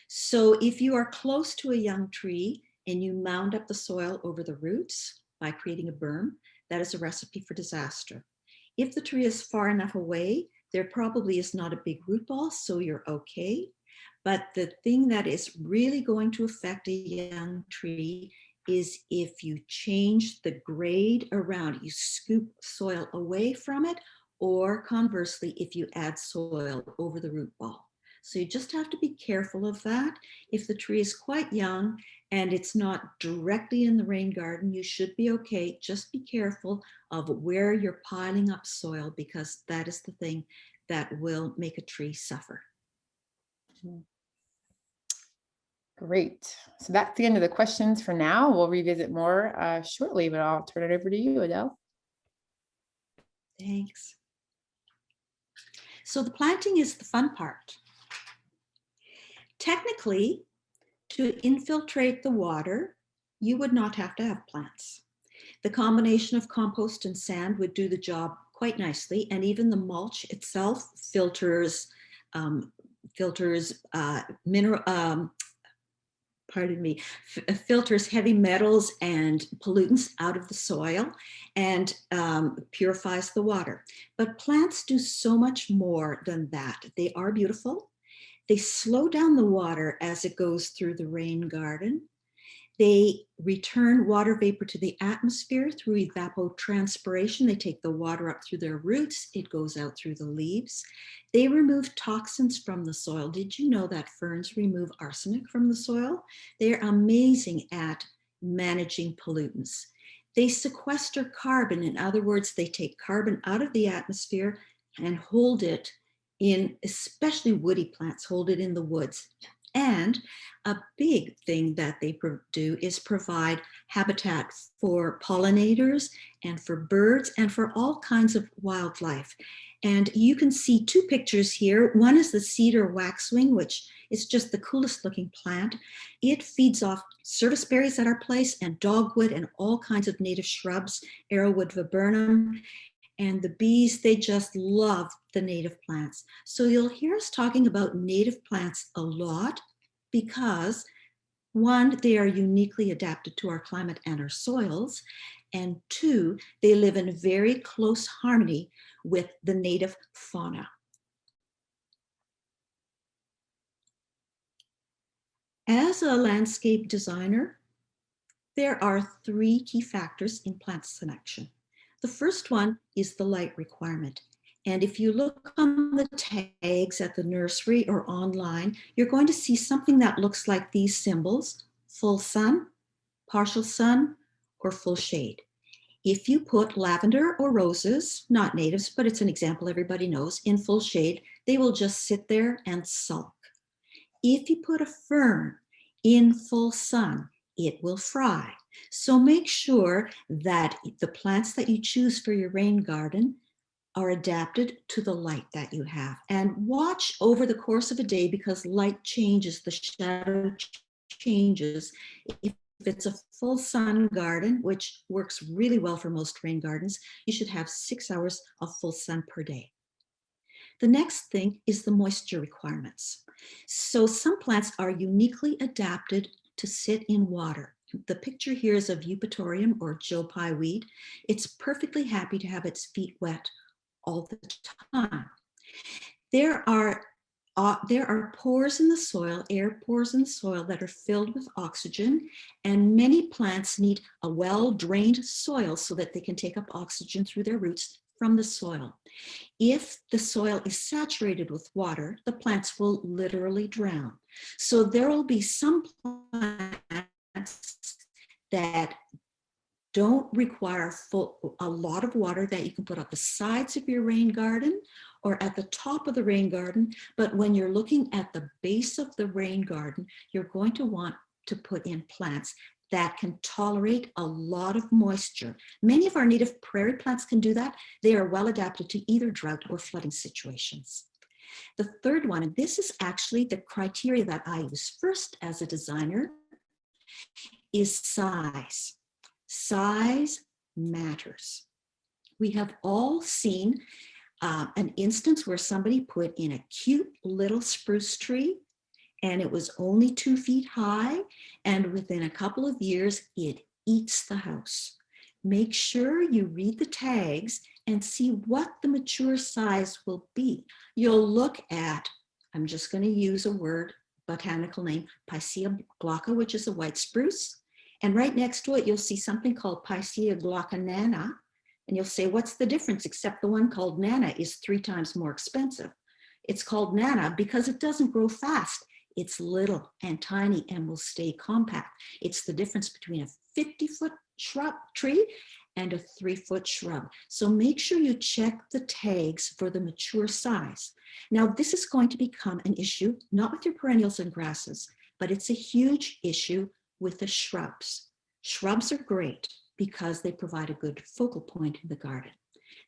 So if you are close to a young tree and you mound up the soil over the roots by creating a berm, that is a recipe for disaster. If the tree is far enough away, there probably is not a big root ball, so you're okay. But the thing that is really going to affect a young tree is if you change the grade around, you scoop soil away from it, or conversely, if you add soil over the root ball. So you just have to be careful of that. If the tree is quite young and it's not directly in the rain garden, you should be okay. Just be careful of where you're piling up soil, because that is the thing that will make a tree suffer. Great. So that's the end of the questions for now. We'll revisit more shortly, but I'll turn it over to you, Adele. Thanks. So the planting is the fun part. Technically, to infiltrate the water, you would not have to have plants. The combination of compost and sand would do the job quite nicely, and even the mulch itself filters filters heavy metals and pollutants out of the soil and purifies the water. But plants do so much more than that. They are beautiful. They slow down the water as it goes through the rain garden. They return water vapor to the atmosphere through evapotranspiration. They take the water up through their roots. It goes out through the leaves. They remove toxins from the soil. Did you know that ferns remove arsenic from the soil? They're amazing at managing pollutants. They sequester carbon. In other words, they take carbon out of the atmosphere and hold it in, especially woody plants, hold it in the woods. And a big thing that they do is provide habitat for pollinators and for birds and for all kinds of wildlife. And you can see two pictures here. One is the cedar waxwing, which is just the coolest looking plant. It feeds off service berries at our place and dogwood and all kinds of native shrubs, arrowwood viburnum. And the bees, they just love the native plants. So you'll hear us talking about native plants a lot because, one, they are uniquely adapted to our climate and our soils, and two, they live in very close harmony with the native fauna. As a landscape designer, there are three key factors in plant selection. The first one is the light requirement. And if you look on the tags at the nursery or online, you're going to see something that looks like these symbols: full sun, partial sun, or full shade. If you put lavender or roses, not natives, but it's an example everybody knows, in full shade, they will just sit there and sulk. If you put a fern in full sun, it will fry. So make sure that the plants that you choose for your rain garden are adapted to the light that you have. And watch over the course of a day, because light changes, the shadow changes. If it's a full sun garden, which works really well for most rain gardens, you should have 6 hours of full sun per day. The next thing is the moisture requirements. So some plants are uniquely adapted to sit in water. The picture here is of Eupatorium, or Joe Pye weed. It's perfectly happy to have its feet wet all the time. There are pores in the soil, air pores in the soil, that are filled with oxygen, and many plants need a well-drained soil so that they can take up oxygen through their roots from the soil. If the soil is saturated with water, the plants will literally drown. So there will be some plants that don't require a lot of water that you can put at the sides of your rain garden or at the top of the rain garden. But when you're looking at the base of the rain garden, you're going to want to put in plants that can tolerate a lot of moisture. Many of our native prairie plants can do that. They are well adapted to either drought or flooding situations. The third one, and this is actually the criteria that I use first as a designer, is size. Size matters. We have all seen an instance where somebody put in a cute little spruce tree and it was only 2 feet high, and within a couple of years, it eats the house. Make sure you read the tags and see what the mature size will be. You'll look at, I'm just going to use a word, botanical name, Picea glauca, which is a white spruce. And right next to it, you'll see something called Picea glauca nana. And you'll say, what's the difference? Except the one called nana is 3 times more expensive. It's called nana because it doesn't grow fast. It's little and tiny and will stay compact. It's the difference between a 50-foot shrub tree and a 3-foot shrub. So make sure you check the tags for the mature size. Now, this is going to become an issue, not with your perennials and grasses, but it's a huge issue with the shrubs. Shrubs are great because they provide a good focal point in the garden.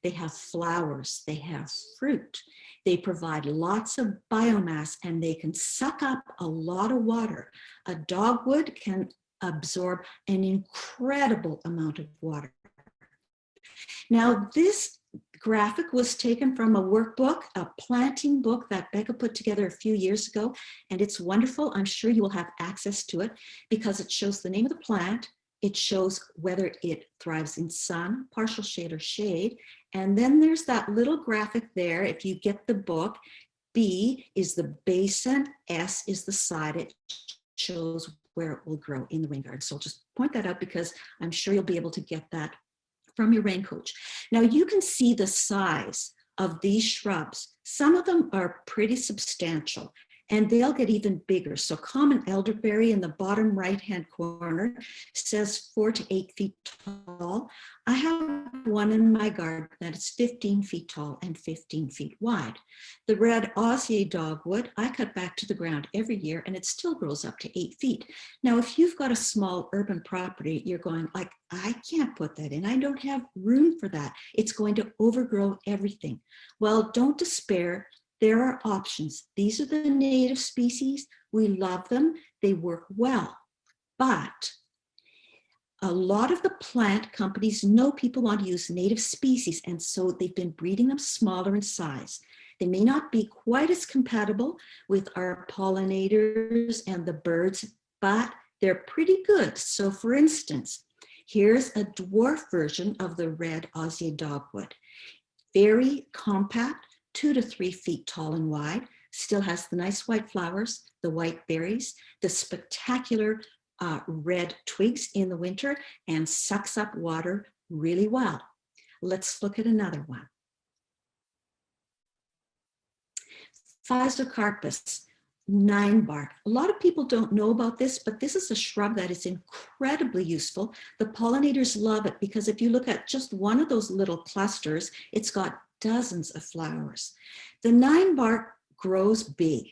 They have flowers, they have fruit, they provide lots of biomass, and they can suck up a lot of water. A dogwood can absorb an incredible amount of water. Now, this graphic was taken from a workbook, a planting book that Becca put together a few years ago, and it's wonderful. I'm sure you will have access to it because it shows the name of the plant. It shows whether it thrives in sun, partial shade, or shade. And then there's that little graphic there. If you get the book, B is the basin, S is the side. It shows where it will grow in the rain garden. So I'll just point that out because I'm sure you'll be able to get that from your rain coach. Now you can see the size of these shrubs. Some of them are pretty substantial. and they'll get even bigger. So common elderberry in the bottom right-hand corner says 4 to 8 feet tall. I have one in my garden that is 15 feet tall and 15 feet wide. The red osier dogwood, I cut back to the ground every year and it still grows up to 8 feet. Now, if you've got a small urban property, you're going like, I can't put that in. I don't have room for that. It's going to overgrow everything. Well, don't despair. There are options. These are the native species. We love them. They work well. But a lot of the plant companies know people want to use native species, and so they've been breeding them smaller in size. They may not be quite as compatible with our pollinators and the birds, but they're pretty good. So for instance, here's a dwarf version of the red osier dogwood. Very compact, 2 to 3 feet tall and wide, still has the nice white flowers, the white berries, the spectacular red twigs in the winter, and sucks up water really well. Let's look at another one. Physocarpus, 9-bark. A lot of people don't know about this, but this is a shrub that is incredibly useful. The pollinators love it because if you look at just one of those little clusters, it's got dozens of flowers. The 9-bark grows big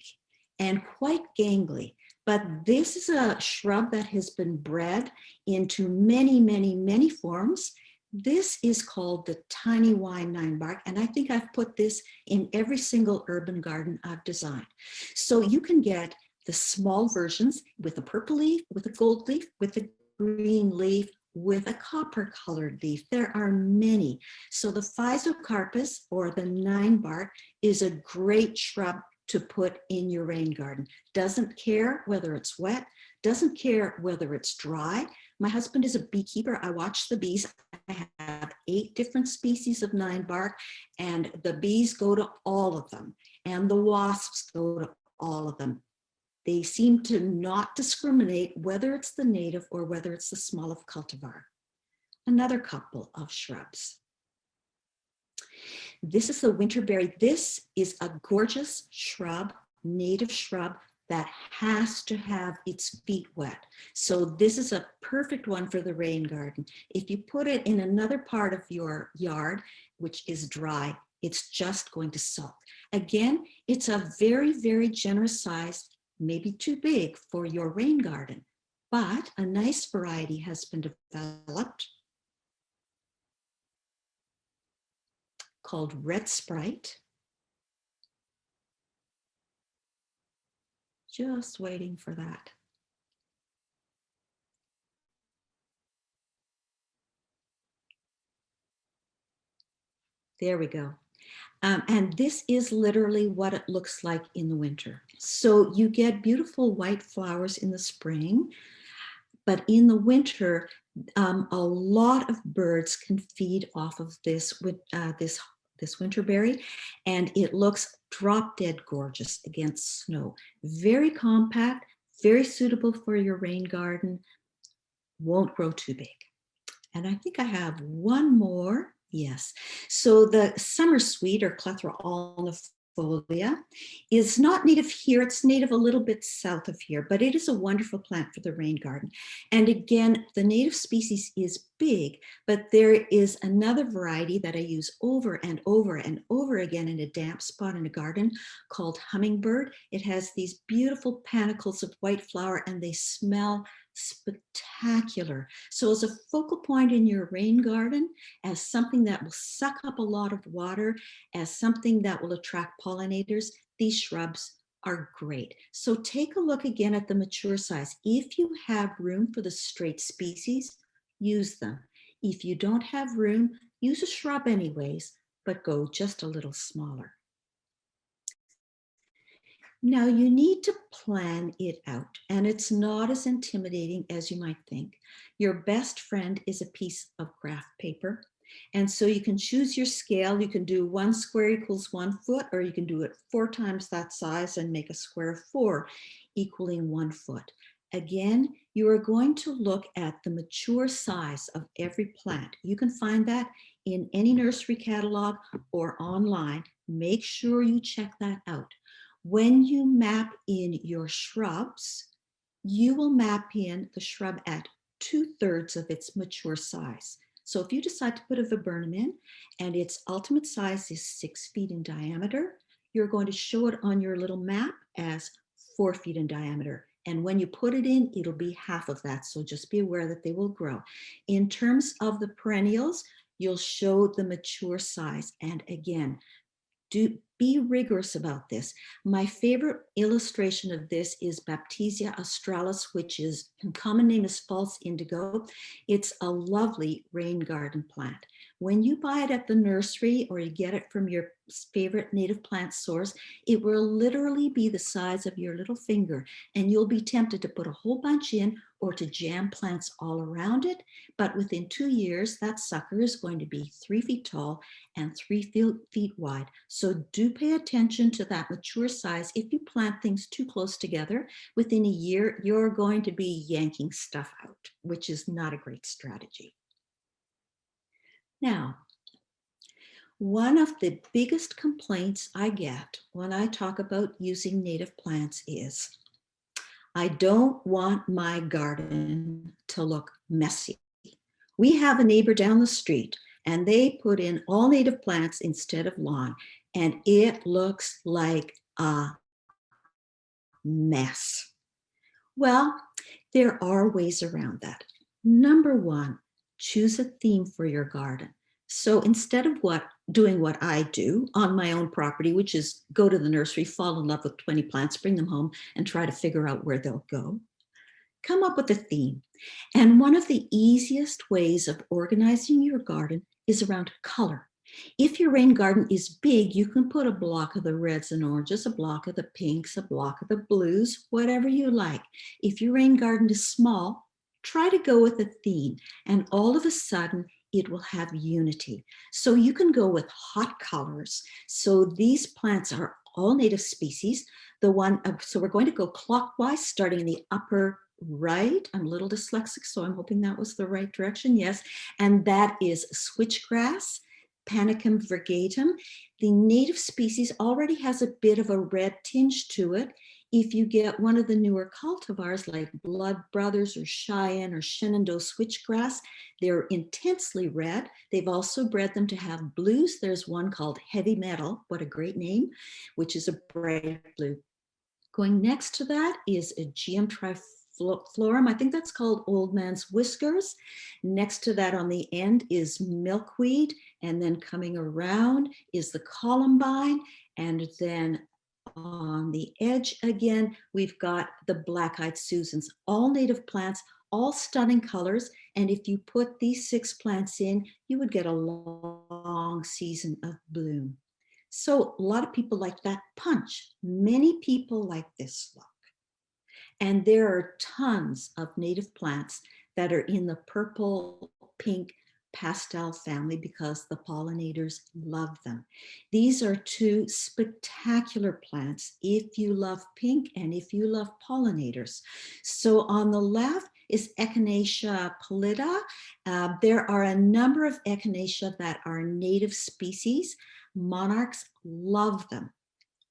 and quite gangly, but this is a shrub that has been bred into many, many, many forms. This is called the tiny wine 9-bark, and I think I've put this in every single urban garden I've designed. So you can get the small versions with a purple leaf, with a gold leaf, with a green leaf, with a copper colored leaf. There are many. So the Physocarpus, or the 9-bark, is a great shrub to put in your rain garden. Doesn't care whether it's wet, doesn't care whether it's dry. My husband is a beekeeper. I watch the bees. I have 8 different species of 9-bark, and the bees go to all of them, and the wasps go to all of them. They seem to not discriminate whether it's the native or whether it's the small of cultivar. Another couple of shrubs. This is the winterberry. This is a gorgeous shrub, native shrub, that has to have its feet wet. So this is a perfect one for the rain garden. If you put it in another part of your yard, which is dry, it's just going to sulk. Again, it's a very, very generous size, maybe too big for your rain garden, but a nice variety has been developed called Red Sprite. Just waiting for that. There we go. And this is literally what it looks like in the winter. So you get beautiful white flowers in the spring, but in the winter, a lot of birds can feed off of this winterberry, and it looks drop dead gorgeous against snow. Very compact, very suitable for your rain garden, won't grow too big. And I think I have one more. Yes. So the summer sweet, or Clethra alnifolia, is not native here. It's native a little bit south of here, but it is a wonderful plant for the rain garden. And again, the native species is big, but there is another variety that I use over and over and over again in a damp spot in a garden called hummingbird. It has these beautiful panicles of white flower, and they smell spectacular. So as a focal point in your rain garden, as something that will suck up a lot of water, as something that will attract pollinators, these shrubs are great. So take a look again at the mature size. If you have room for the straight species, use them. If you don't have room, use a shrub anyways, but go just a little smaller. Now you need to plan it out, and it's not as intimidating as you might think. Your best friend is a piece of graph paper. And so you can choose your scale. You can do 1 square equals 1 foot, or you can do it 4 times that size and make a square of 4 equaling 1 foot. Again, you are going to look at the mature size of every plant. You can find that in any nursery catalog or online. Make sure you check that out. When you map in your shrubs, you will map in the shrub at 2/3 of its mature size. So if you decide to put a viburnum in and its ultimate size is 6 feet in diameter, you're going to show it on your little map as 4 feet in diameter. And when you put it in, it'll be half of that. So just be aware that they will grow. In terms of the perennials, you'll show the mature size. And again, be rigorous about this. My favorite illustration of this is Baptisia australis, which is, common name is false indigo. It's a lovely rain garden plant. When you buy it at the nursery or you get it from your favorite native plant source, it will literally be the size of your little finger, and you'll be tempted to put a whole bunch in or to jam plants all around it. But within 2 years, that sucker is going to be 3 feet tall and 3 feet wide. So do pay attention to that mature size. If you plant things too close together, within a year, you're going to be yanking stuff out, which is not a great strategy. Now, one of the biggest complaints I get when I talk about using native plants is, I don't want my garden to look messy. We have a neighbor down the street and they put in all native plants instead of lawn, and it looks like a mess. Well, there are ways around that. Number one, choose a theme for your garden. So instead of doing what I do on my own property, which is go to the nursery, fall in love with 20 plants, bring them home, and try to figure out where they'll go, come up with a theme. And one of the easiest ways of organizing your garden is around color. If your rain garden is big, you can put a block of the reds and oranges, a block of the pinks, a block of the blues, whatever you like. If your rain garden is small, try to go with a theme, and all of a sudden it will have unity. So you can go with hot colors. So these plants are all native species. So we're going to go clockwise, starting in the upper right. I'm a little dyslexic, so I'm hoping that was the right direction. Yes, and that is switchgrass, Panicum virgatum. The native species already has a bit of a red tinge to it. If you get one of the newer cultivars like Blood Brothers or Cheyenne or Shenandoah switchgrass, they're intensely red. They've also bred them to have blues. There's one called Heavy Metal, what a great name, which is a bright blue. Going next to that is a Aegeum triflorum. I think that's called Old Man's Whiskers. Next to that on the end is milkweed. And then coming around is the columbine. And then on the edge again, we've got the black-eyed Susans, all native plants, all stunning colors. And if you put these 6 plants in, you would get a long season of bloom. So a lot of people like that punch. Many people like this look. And there are tons of native plants that are in the purple, pink, pastel family because the pollinators love them. These are 2 spectacular plants if you love pink and if you love pollinators. So on the left is Echinacea pallida. There are a number of Echinacea that are native species. Monarchs love them.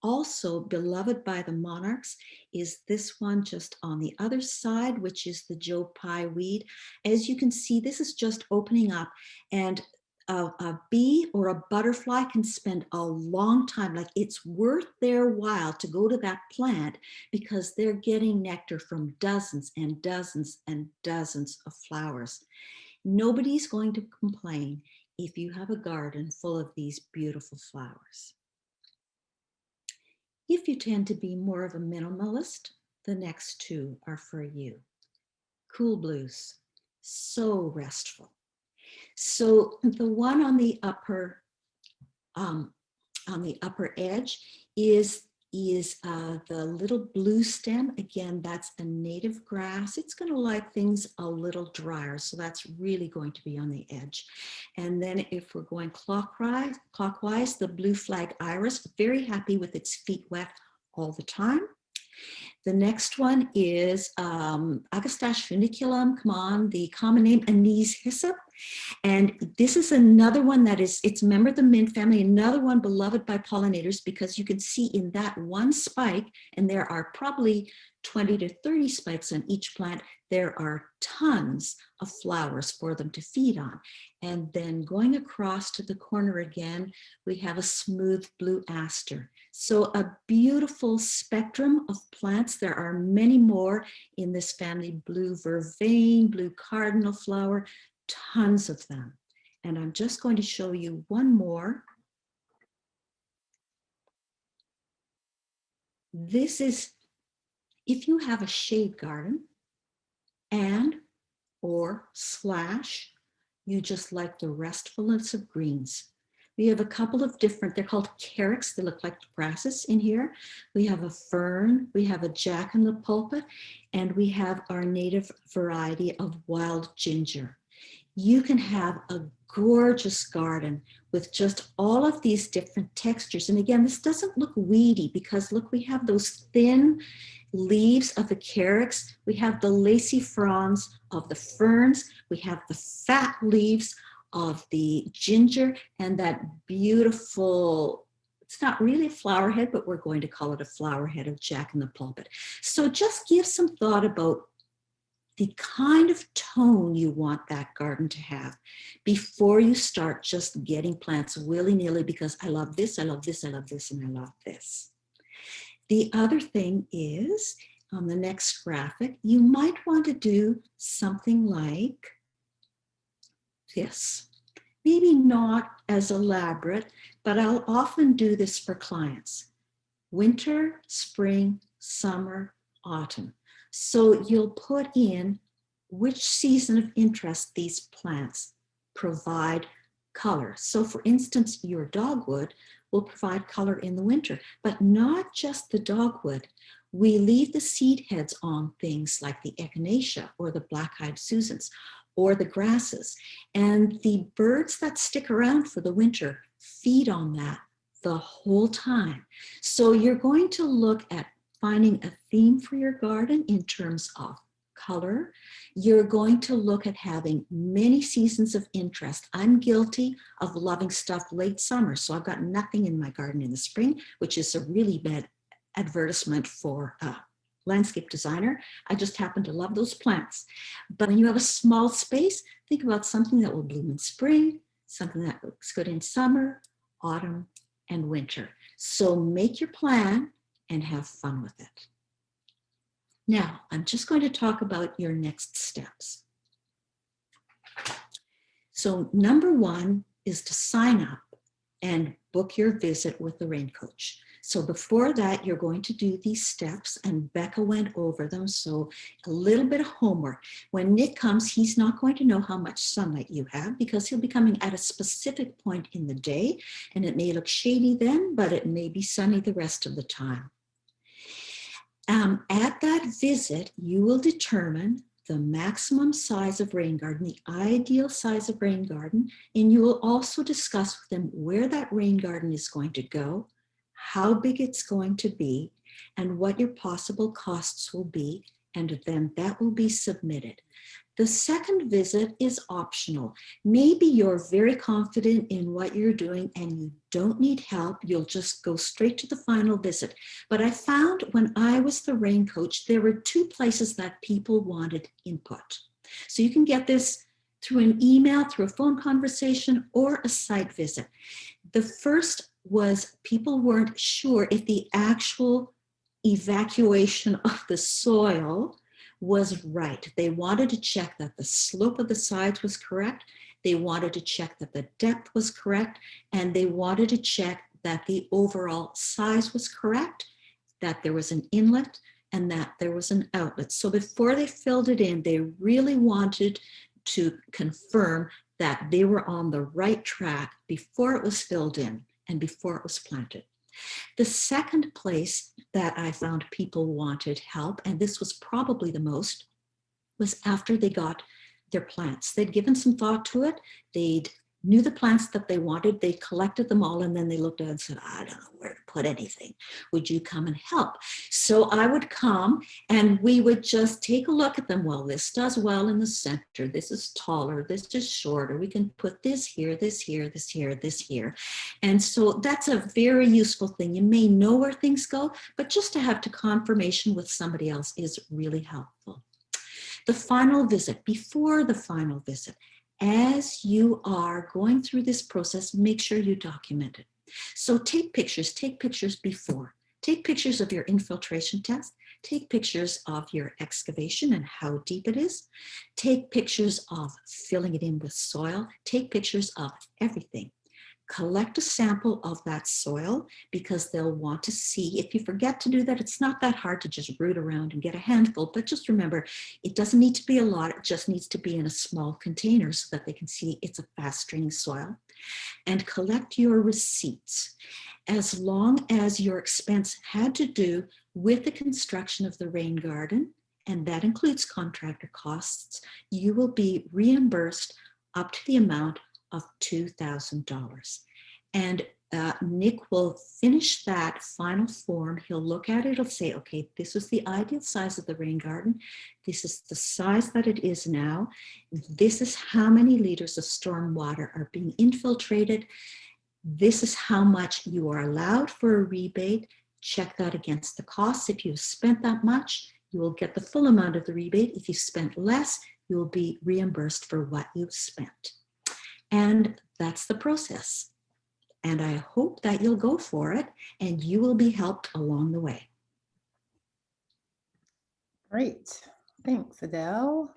Also beloved by the monarchs is this one just on the other side, which is the Joe Pye weed. As you can see, this is just opening up, and a bee or a butterfly can spend a long time, like it's worth their while to go to that plant because they're getting nectar from dozens and dozens and dozens of flowers. Nobody's going to complain if you have a garden full of these beautiful flowers. If you tend to be more of a minimalist, the next 2 are for you. Cool blues, so restful. So the one on the upper edge is the little blue stem. Again, that's a native grass. It's going to like things a little drier, so that's really going to be on the edge. And then if we're going clockwise, the blue flag iris, very happy with its feet wet all the time. The next one is Agastache funiculum, come on, the common name, anise hyssop. And this is another one that it's a member of the mint family, another one beloved by pollinators, because you can see in that one spike, and there are probably 20 to 30 spikes on each plant, there are tons of flowers for them to feed on. And then going across to the corner again, we have a smooth blue aster. So a beautiful spectrum of plants. There are many more in this family: blue vervain, blue cardinal flower, tons of them. And I'm just going to show you one more. This is if you have a shade garden and or slash you just like the restfulness of greens. We have a couple of different, they're called carex, they look like grasses in here. We have a fern, we have a jack in the pulpit, and we have our native variety of wild ginger. You can have a gorgeous garden with just all of these different textures. And again, this doesn't look weedy because look, we have those thin leaves of the carex, we have the lacy fronds of the ferns, we have the fat leaves of the ginger, and that beautiful, it's not really a flower head, but we're going to call it a flower head of jack in the pulpit. So just give some thought about the kind of tone you want that garden to have before you start just getting plants willy-nilly because I love this, I love this, I love this, and I love this. The other thing is, on the next graphic, you might want to do something like this. Maybe not as elaborate, but I'll often do this for clients. Winter, spring, summer, autumn. So you'll put in which season of interest these plants provide color. So for instance, your dogwood will provide color in the winter, but not just the dogwood. We leave the seed heads on things like the echinacea or the black-eyed Susans or the grasses. And the birds that stick around for the winter feed on that the whole time. So you're going to look at finding a theme for your garden in terms of color. You're going to look at having many seasons of interest. I'm guilty of loving stuff late summer, so I've got nothing in my garden in the spring, which is a really bad advertisement for a landscape designer. I just happen to love those plants. But when you have a small space, think about something that will bloom in spring, something that looks good in summer, autumn, and winter. So make your plan and have fun with it. Now, I'm just going to talk about your next steps. So number one is to sign up and book your visit with the Rain Coach. So before that, you're going to do these steps, and Becca went over them. So a little bit of homework. When Nick comes, he's not going to know how much sunlight you have because he'll be coming at a specific point in the day, and it may look shady then, but it may be sunny the rest of the time. At that visit, you will determine the maximum size of rain garden, the ideal size of rain garden, and you will also discuss with them where that rain garden is going to go, how big it's going to be, and what your possible costs will be, and then that will be submitted. The second visit is optional. Maybe you're very confident in what you're doing and you don't need help. You'll just go straight to the final visit. But I found when I was the Rain Coach, there were two places that people wanted input. So you can get this through an email, through a phone conversation, or a site visit. The first was people weren't sure if the actual evacuation of the soil was right. They wanted to check that the slope of the sides was correct. They wanted to check that the depth was correct. And they wanted to check that the overall size was correct, that there was an inlet, and that there was an outlet. So before they filled it in, they really wanted to confirm that they were on the right track before it was filled in and before it was planted. The second place that I found people wanted help, and this was probably the most, was after they got their plants. They'd given some thought to it. They'd knew the plants that they wanted. They collected them all, and then they looked at it and said, I don't know where to put anything. Would you come and help? So I would come and we would just take a look at them. Well, this does well in the center. This is taller. This is shorter. We can put this here, this here, this here, this here. And so that's a very useful thing. You may know where things go, but just to have confirmation with somebody else is really helpful. The final visit, before the final visit, as you are going through this process, make sure you document it. So take pictures before. Take pictures of your infiltration test. Take pictures of your excavation and how deep it is. Take pictures of filling it in with soil. Take pictures of everything. Collect a sample of that soil because they'll want to see. If you forget to do that, it's not that hard to just root around and get a handful, but just remember, it doesn't need to be a lot. It just needs to be in a small container so that they can see it's a fast draining soil. And collect your receipts. As long as your expense had to do with the construction of the rain garden, and that includes contractor costs, you will be reimbursed up to the amount of $2,000. And Nick will finish that final form. He'll look at it. He'll say, okay, this is the ideal size of the rain garden. This is the size that it is now. This is how many liters of storm water are being infiltrated. This is how much you are allowed for a rebate. Check that against the costs. If you've spent that much, you will get the full amount of the rebate. If you spent less, you will be reimbursed for what you've spent. And that's the process. And I hope that you'll go for it and you will be helped along the way. Great. Thanks, Adele.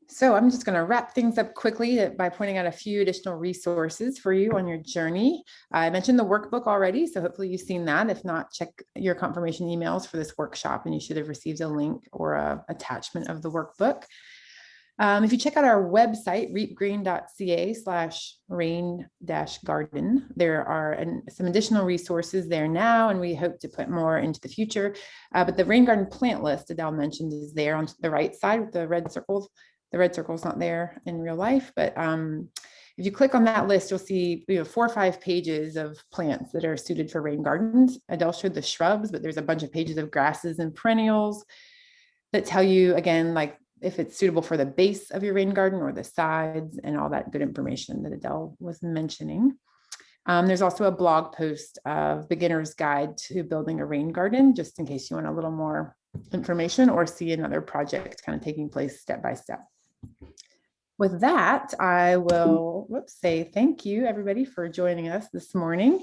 So I'm just going to wrap things up quickly by pointing out a few additional resources for you on your journey. I mentioned the workbook already, so hopefully you've seen that. If not, check your confirmation emails for this workshop and you should have received a link or an attachment of the workbook. If you check out our website, reepgreen.ca/rain-garden, there are some additional resources there now, and we hope to put more into the future. But the rain garden plant list Adele mentioned is there on the right side with the red circles. The red circle is not there in real life, but if you click on that list, you'll see 4 or 5 pages of plants that are suited for rain gardens. Adele showed the shrubs, but there's a bunch of pages of grasses and perennials that tell you, again, like if it's suitable for the base of your rain garden or the sides and all that good information that Adele was mentioning. There's also a blog post of Beginner's Guide to Building a Rain Garden, just in case you want a little more information or see another project kind of taking place step by step. With that, I will say thank you, everybody, for joining us this morning.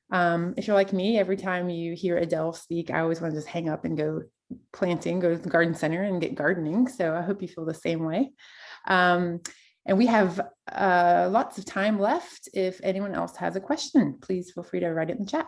If you're like me, every time you hear Adele speak, I always want to just hang up and go planting, go to the garden center and get gardening. So I hope you feel the same way. And we have lots of time left. If anyone else has a question, please feel free to write it in the chat.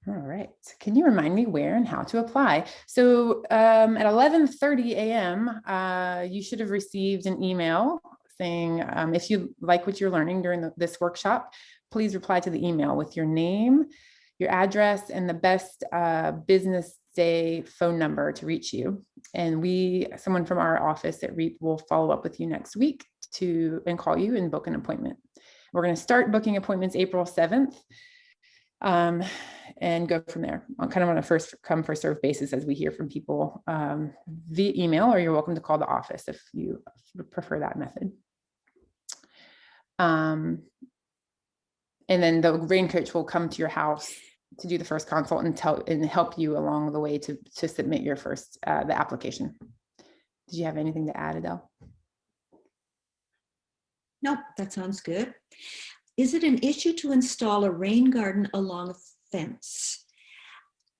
All right. Can you remind me where and how to apply? So at 11:30 a.m., you should have received an email saying, if you like what you're learning during this workshop, please reply to the email with your name, your address, and the best business day phone number to reach you. And someone from our office at Reep will follow up with you next week and call you and book an appointment. We're going to start booking appointments April 7th. And go from there kind of on a first come first serve basis as we hear from people via email, or you're welcome to call the office if you prefer that method. And then the rain coach will come to your house to do the first consult and help you along the way to submit your first the application. Did you have anything to add, Adele? No, that sounds good. Is it an issue to install a rain garden along a fence?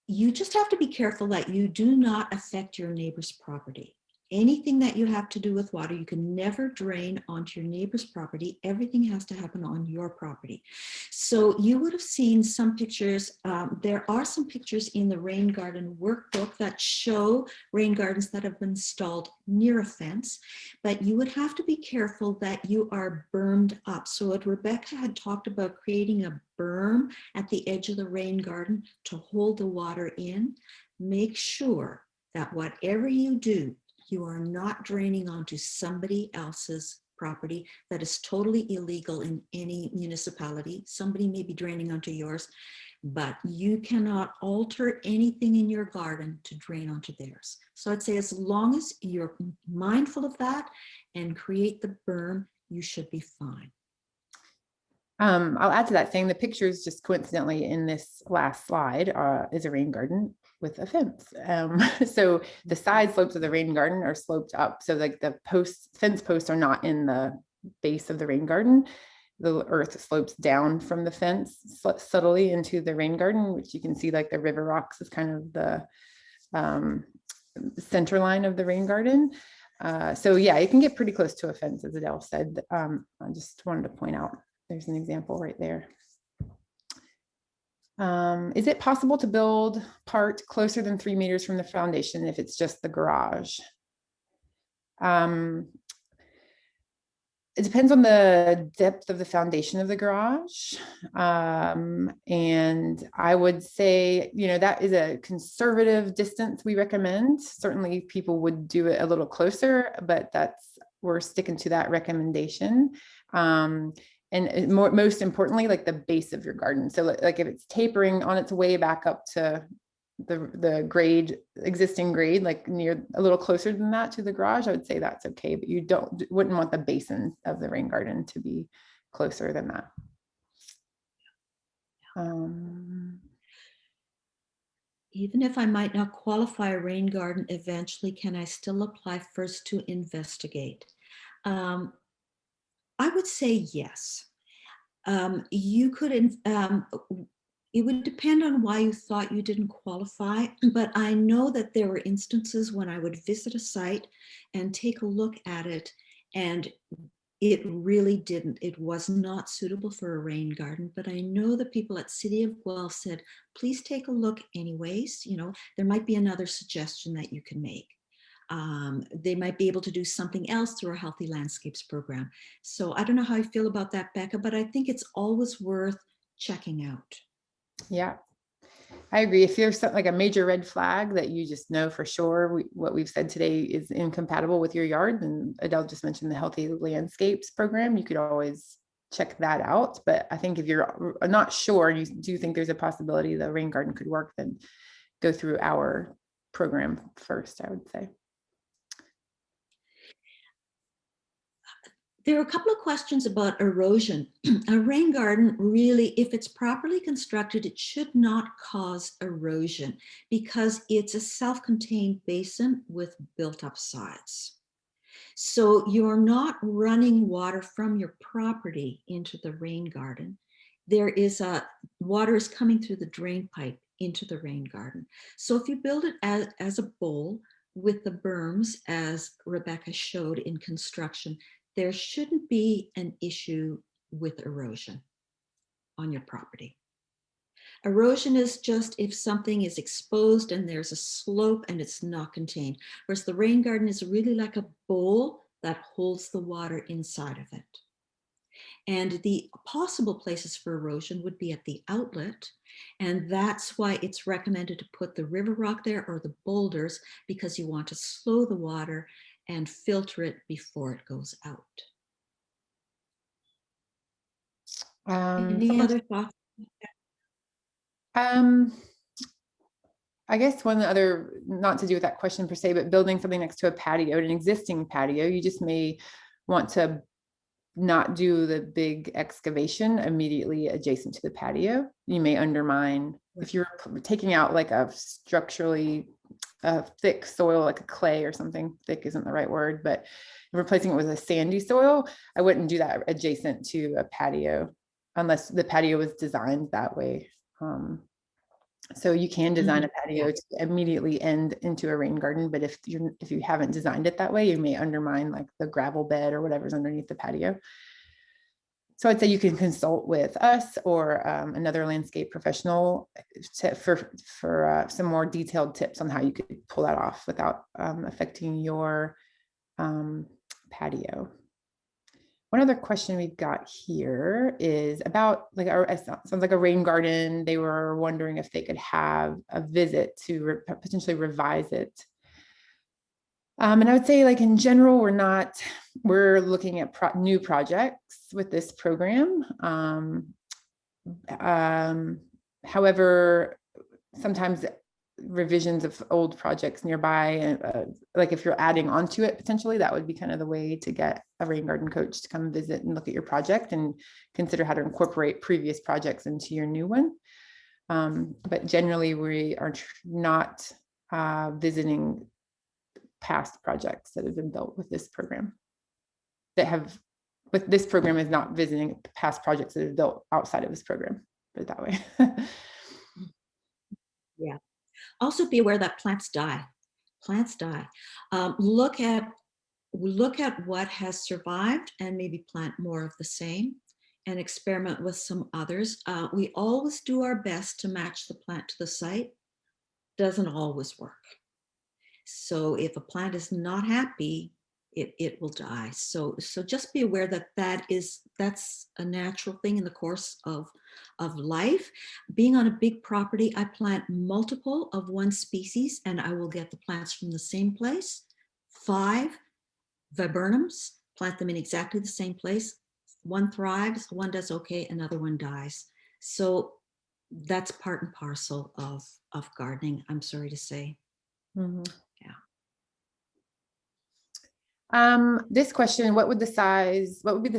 You just have to be careful that you do not affect your neighbor's property. anything that you have to do with water, you can never drain onto your neighbor's property. Everything has to happen on your property. So you would have seen some pictures. There are some pictures in the rain garden workbook that show rain gardens that have been installed near a fence, but you would have to be careful that you are bermed up. So what Rebecca had talked about, creating a berm at the edge of the rain garden to hold the water in, make sure that whatever you do, you are not draining onto somebody else's property. That is totally illegal in any municipality. Somebody may be draining onto yours, but you cannot alter anything in your garden to drain onto theirs. So I'd say as long as you're mindful of that and create the berm, you should be fine. I'll add to that saying the pictures just coincidentally in this last slide is a rain garden with a fence. So the side slopes of the rain garden are sloped up. So like the fence posts are not in the base of the rain garden. The earth slopes down from the fence subtly into the rain garden, which you can see like the river rocks is kind of the center line of the rain garden. So yeah, you can get pretty close to a fence, as Adele said. I just wanted to point out. There's an example right there. Is it possible to build part closer than 3 meters from the foundation if it's just the garage? It depends on the depth of the foundation of the garage. And I would say, that is a conservative distance we recommend. Certainly people would do it a little closer, but we're sticking to that recommendation. And most importantly, like the base of your garden. So like if it's tapering on its way back up to the existing grade, like near a little closer than that to the garage, I would say that's okay, but you wouldn't want the basin of the rain garden to be closer than that. Even if I might not qualify a rain garden eventually, can I still apply first to investigate? I would say yes. You could, it would depend on why you thought you didn't qualify, but I know that there were instances when I would visit a site and take a look at it, and it really didn't. It was not suitable for a rain garden, but I know the people at City of Guelph said, please take a look anyways. There might be another suggestion that you can make. They might be able to do something else through a Healthy Landscapes program. So I don't know how I feel about that, Becca, but I think it's always worth checking out. Yeah, I agree. If there's something like a major red flag that you just know for sure what we've said today is incompatible with your yard, and Adele just mentioned the Healthy Landscapes program, you could always check that out. But I think if you're not sure, you do think there's a possibility the rain garden could work, then go through our program first, I would say. There are a couple of questions about erosion. A rain garden really, if it's properly constructed, it should not cause erosion because it's a self-contained basin with built-up sides. So you're not running water from your property into the rain garden. Water is coming through the drain pipe into the rain garden. So if you build it as a bowl with the berms, as Rebecca showed in construction, there shouldn't be an issue with erosion on your property. Erosion is just if something is exposed and there's a slope and it's not contained, whereas the rain garden is really like a bowl that holds the water inside of it. And the possible places for erosion would be at the outlet, and that's why it's recommended to put the river rock there or the boulders, because you want to slow the water and filter it before it goes out. Any other thoughts? I guess one other, not to do with that question per se, but building something next to a patio, an existing patio, you just may want to not do the big excavation immediately adjacent to the patio. You may undermine, if you're taking out like a structurally thick soil, like a clay or something, thick isn't the right word, but replacing it with a sandy soil, I wouldn't do that adjacent to a patio unless the patio was designed that way. So you can design a patio to immediately end into a rain garden, but if you haven't designed it that way, you may undermine like the gravel bed or whatever's underneath the patio. So I'd say you can consult with us or another landscape professional for some more detailed tips on how you could pull that off without affecting your patio. One other question we've got here is about like sounds like a rain garden. They were wondering if they could have a visit to potentially revise it. And I would say, like in general, we're looking at new projects with this program. However, sometimes revisions of old projects nearby, like if you're adding onto it, potentially that would be kind of the way to get a rain garden coach to come visit and look at your project and consider how to incorporate previous projects into your new one. But generally, we are not visiting past projects that have been built with this program. This program is not visiting past projects that have built outside of this program, put it that way. Yeah. Also be aware that plants die. Plants die. Look at what has survived and maybe plant more of the same and experiment with some others. We always do our best to match the plant to the site. Doesn't always work. So if a plant is not happy, it will die. So just be aware that that's a natural thing in the course of life. Being on a big property, I plant multiple of one species and I will get the plants from the same place. 5 viburnums, plant them in exactly the same place. One thrives, one does okay, another one dies. So that's part and parcel of gardening, I'm sorry to say. Mm-hmm. Yeah. This question, what would be the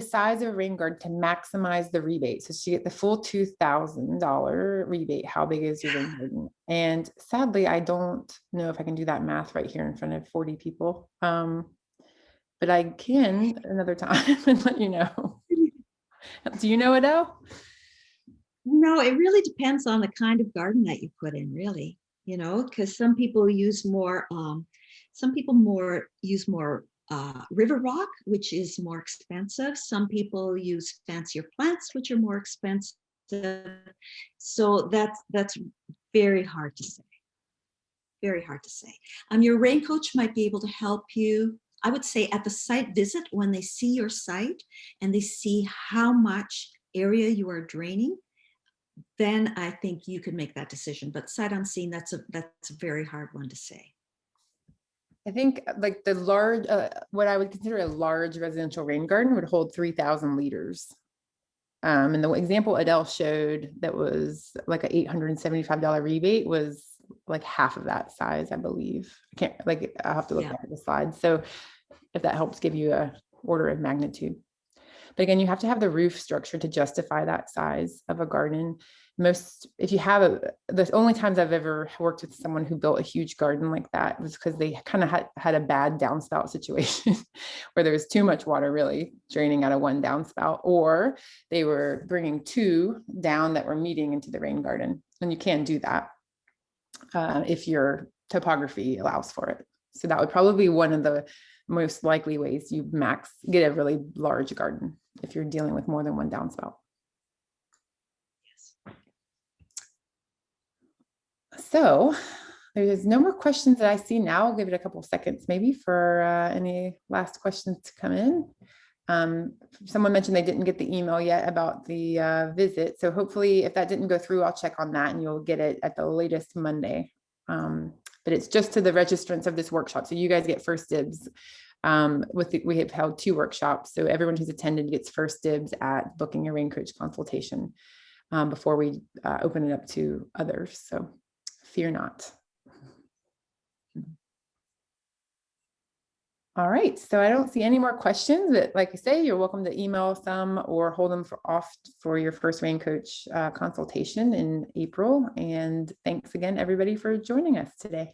size of a rain garden to maximize the rebate? So she get the full $2,000 rebate. How big is your rain garden? And sadly, I don't know if I can do that math right here in front of 40 people. But I can another time and let you know. Do you know, Adele? No, it really depends on the kind of garden that you put in, really, because some people use more river rock, which is more expensive. Some people use fancier plants, which are more expensive. So that's very hard to say. Very hard to say. Your rain coach might be able to help you. I would say at the site visit, when they see your site and they see how much area you are draining, then I think you can make that decision. But sight unseen, that's a very hard one to say. I think like the large, what I would consider a large residential rain garden would hold 3,000 liters. And the example Adele showed that was like an $875 rebate was like half of that size, I believe. I'll have to look at the slides. So if that helps give you a order of magnitude. But again, you have to have the roof structure to justify that size of a garden. The only times I've ever worked with someone who built a huge garden like that was because they kind of had a bad downspout situation where there was too much water really draining out of one downspout, or they were bringing 2 down that were meeting into the rain garden. And you can do that if your topography allows for it. So that would probably be one of the most likely ways you get a really large garden if you're dealing with more than one downspout. Yes. So there's no more questions that I see now. I'll give it a couple seconds maybe for any last questions to come in. Someone mentioned they didn't get the email yet about the visit. So hopefully if that didn't go through, I'll check on that and you'll get it at the latest Monday. But it's just to the registrants of this workshop. So you guys get first dibs. We have held 2 workshops. So everyone who's attended gets first dibs at booking a rain coach consultation before we open it up to others. So fear not. All right, so I don't see any more questions, but like I say, you're welcome to email some or hold them off for your first rain coach consultation in April. And thanks again, everybody, for joining us today.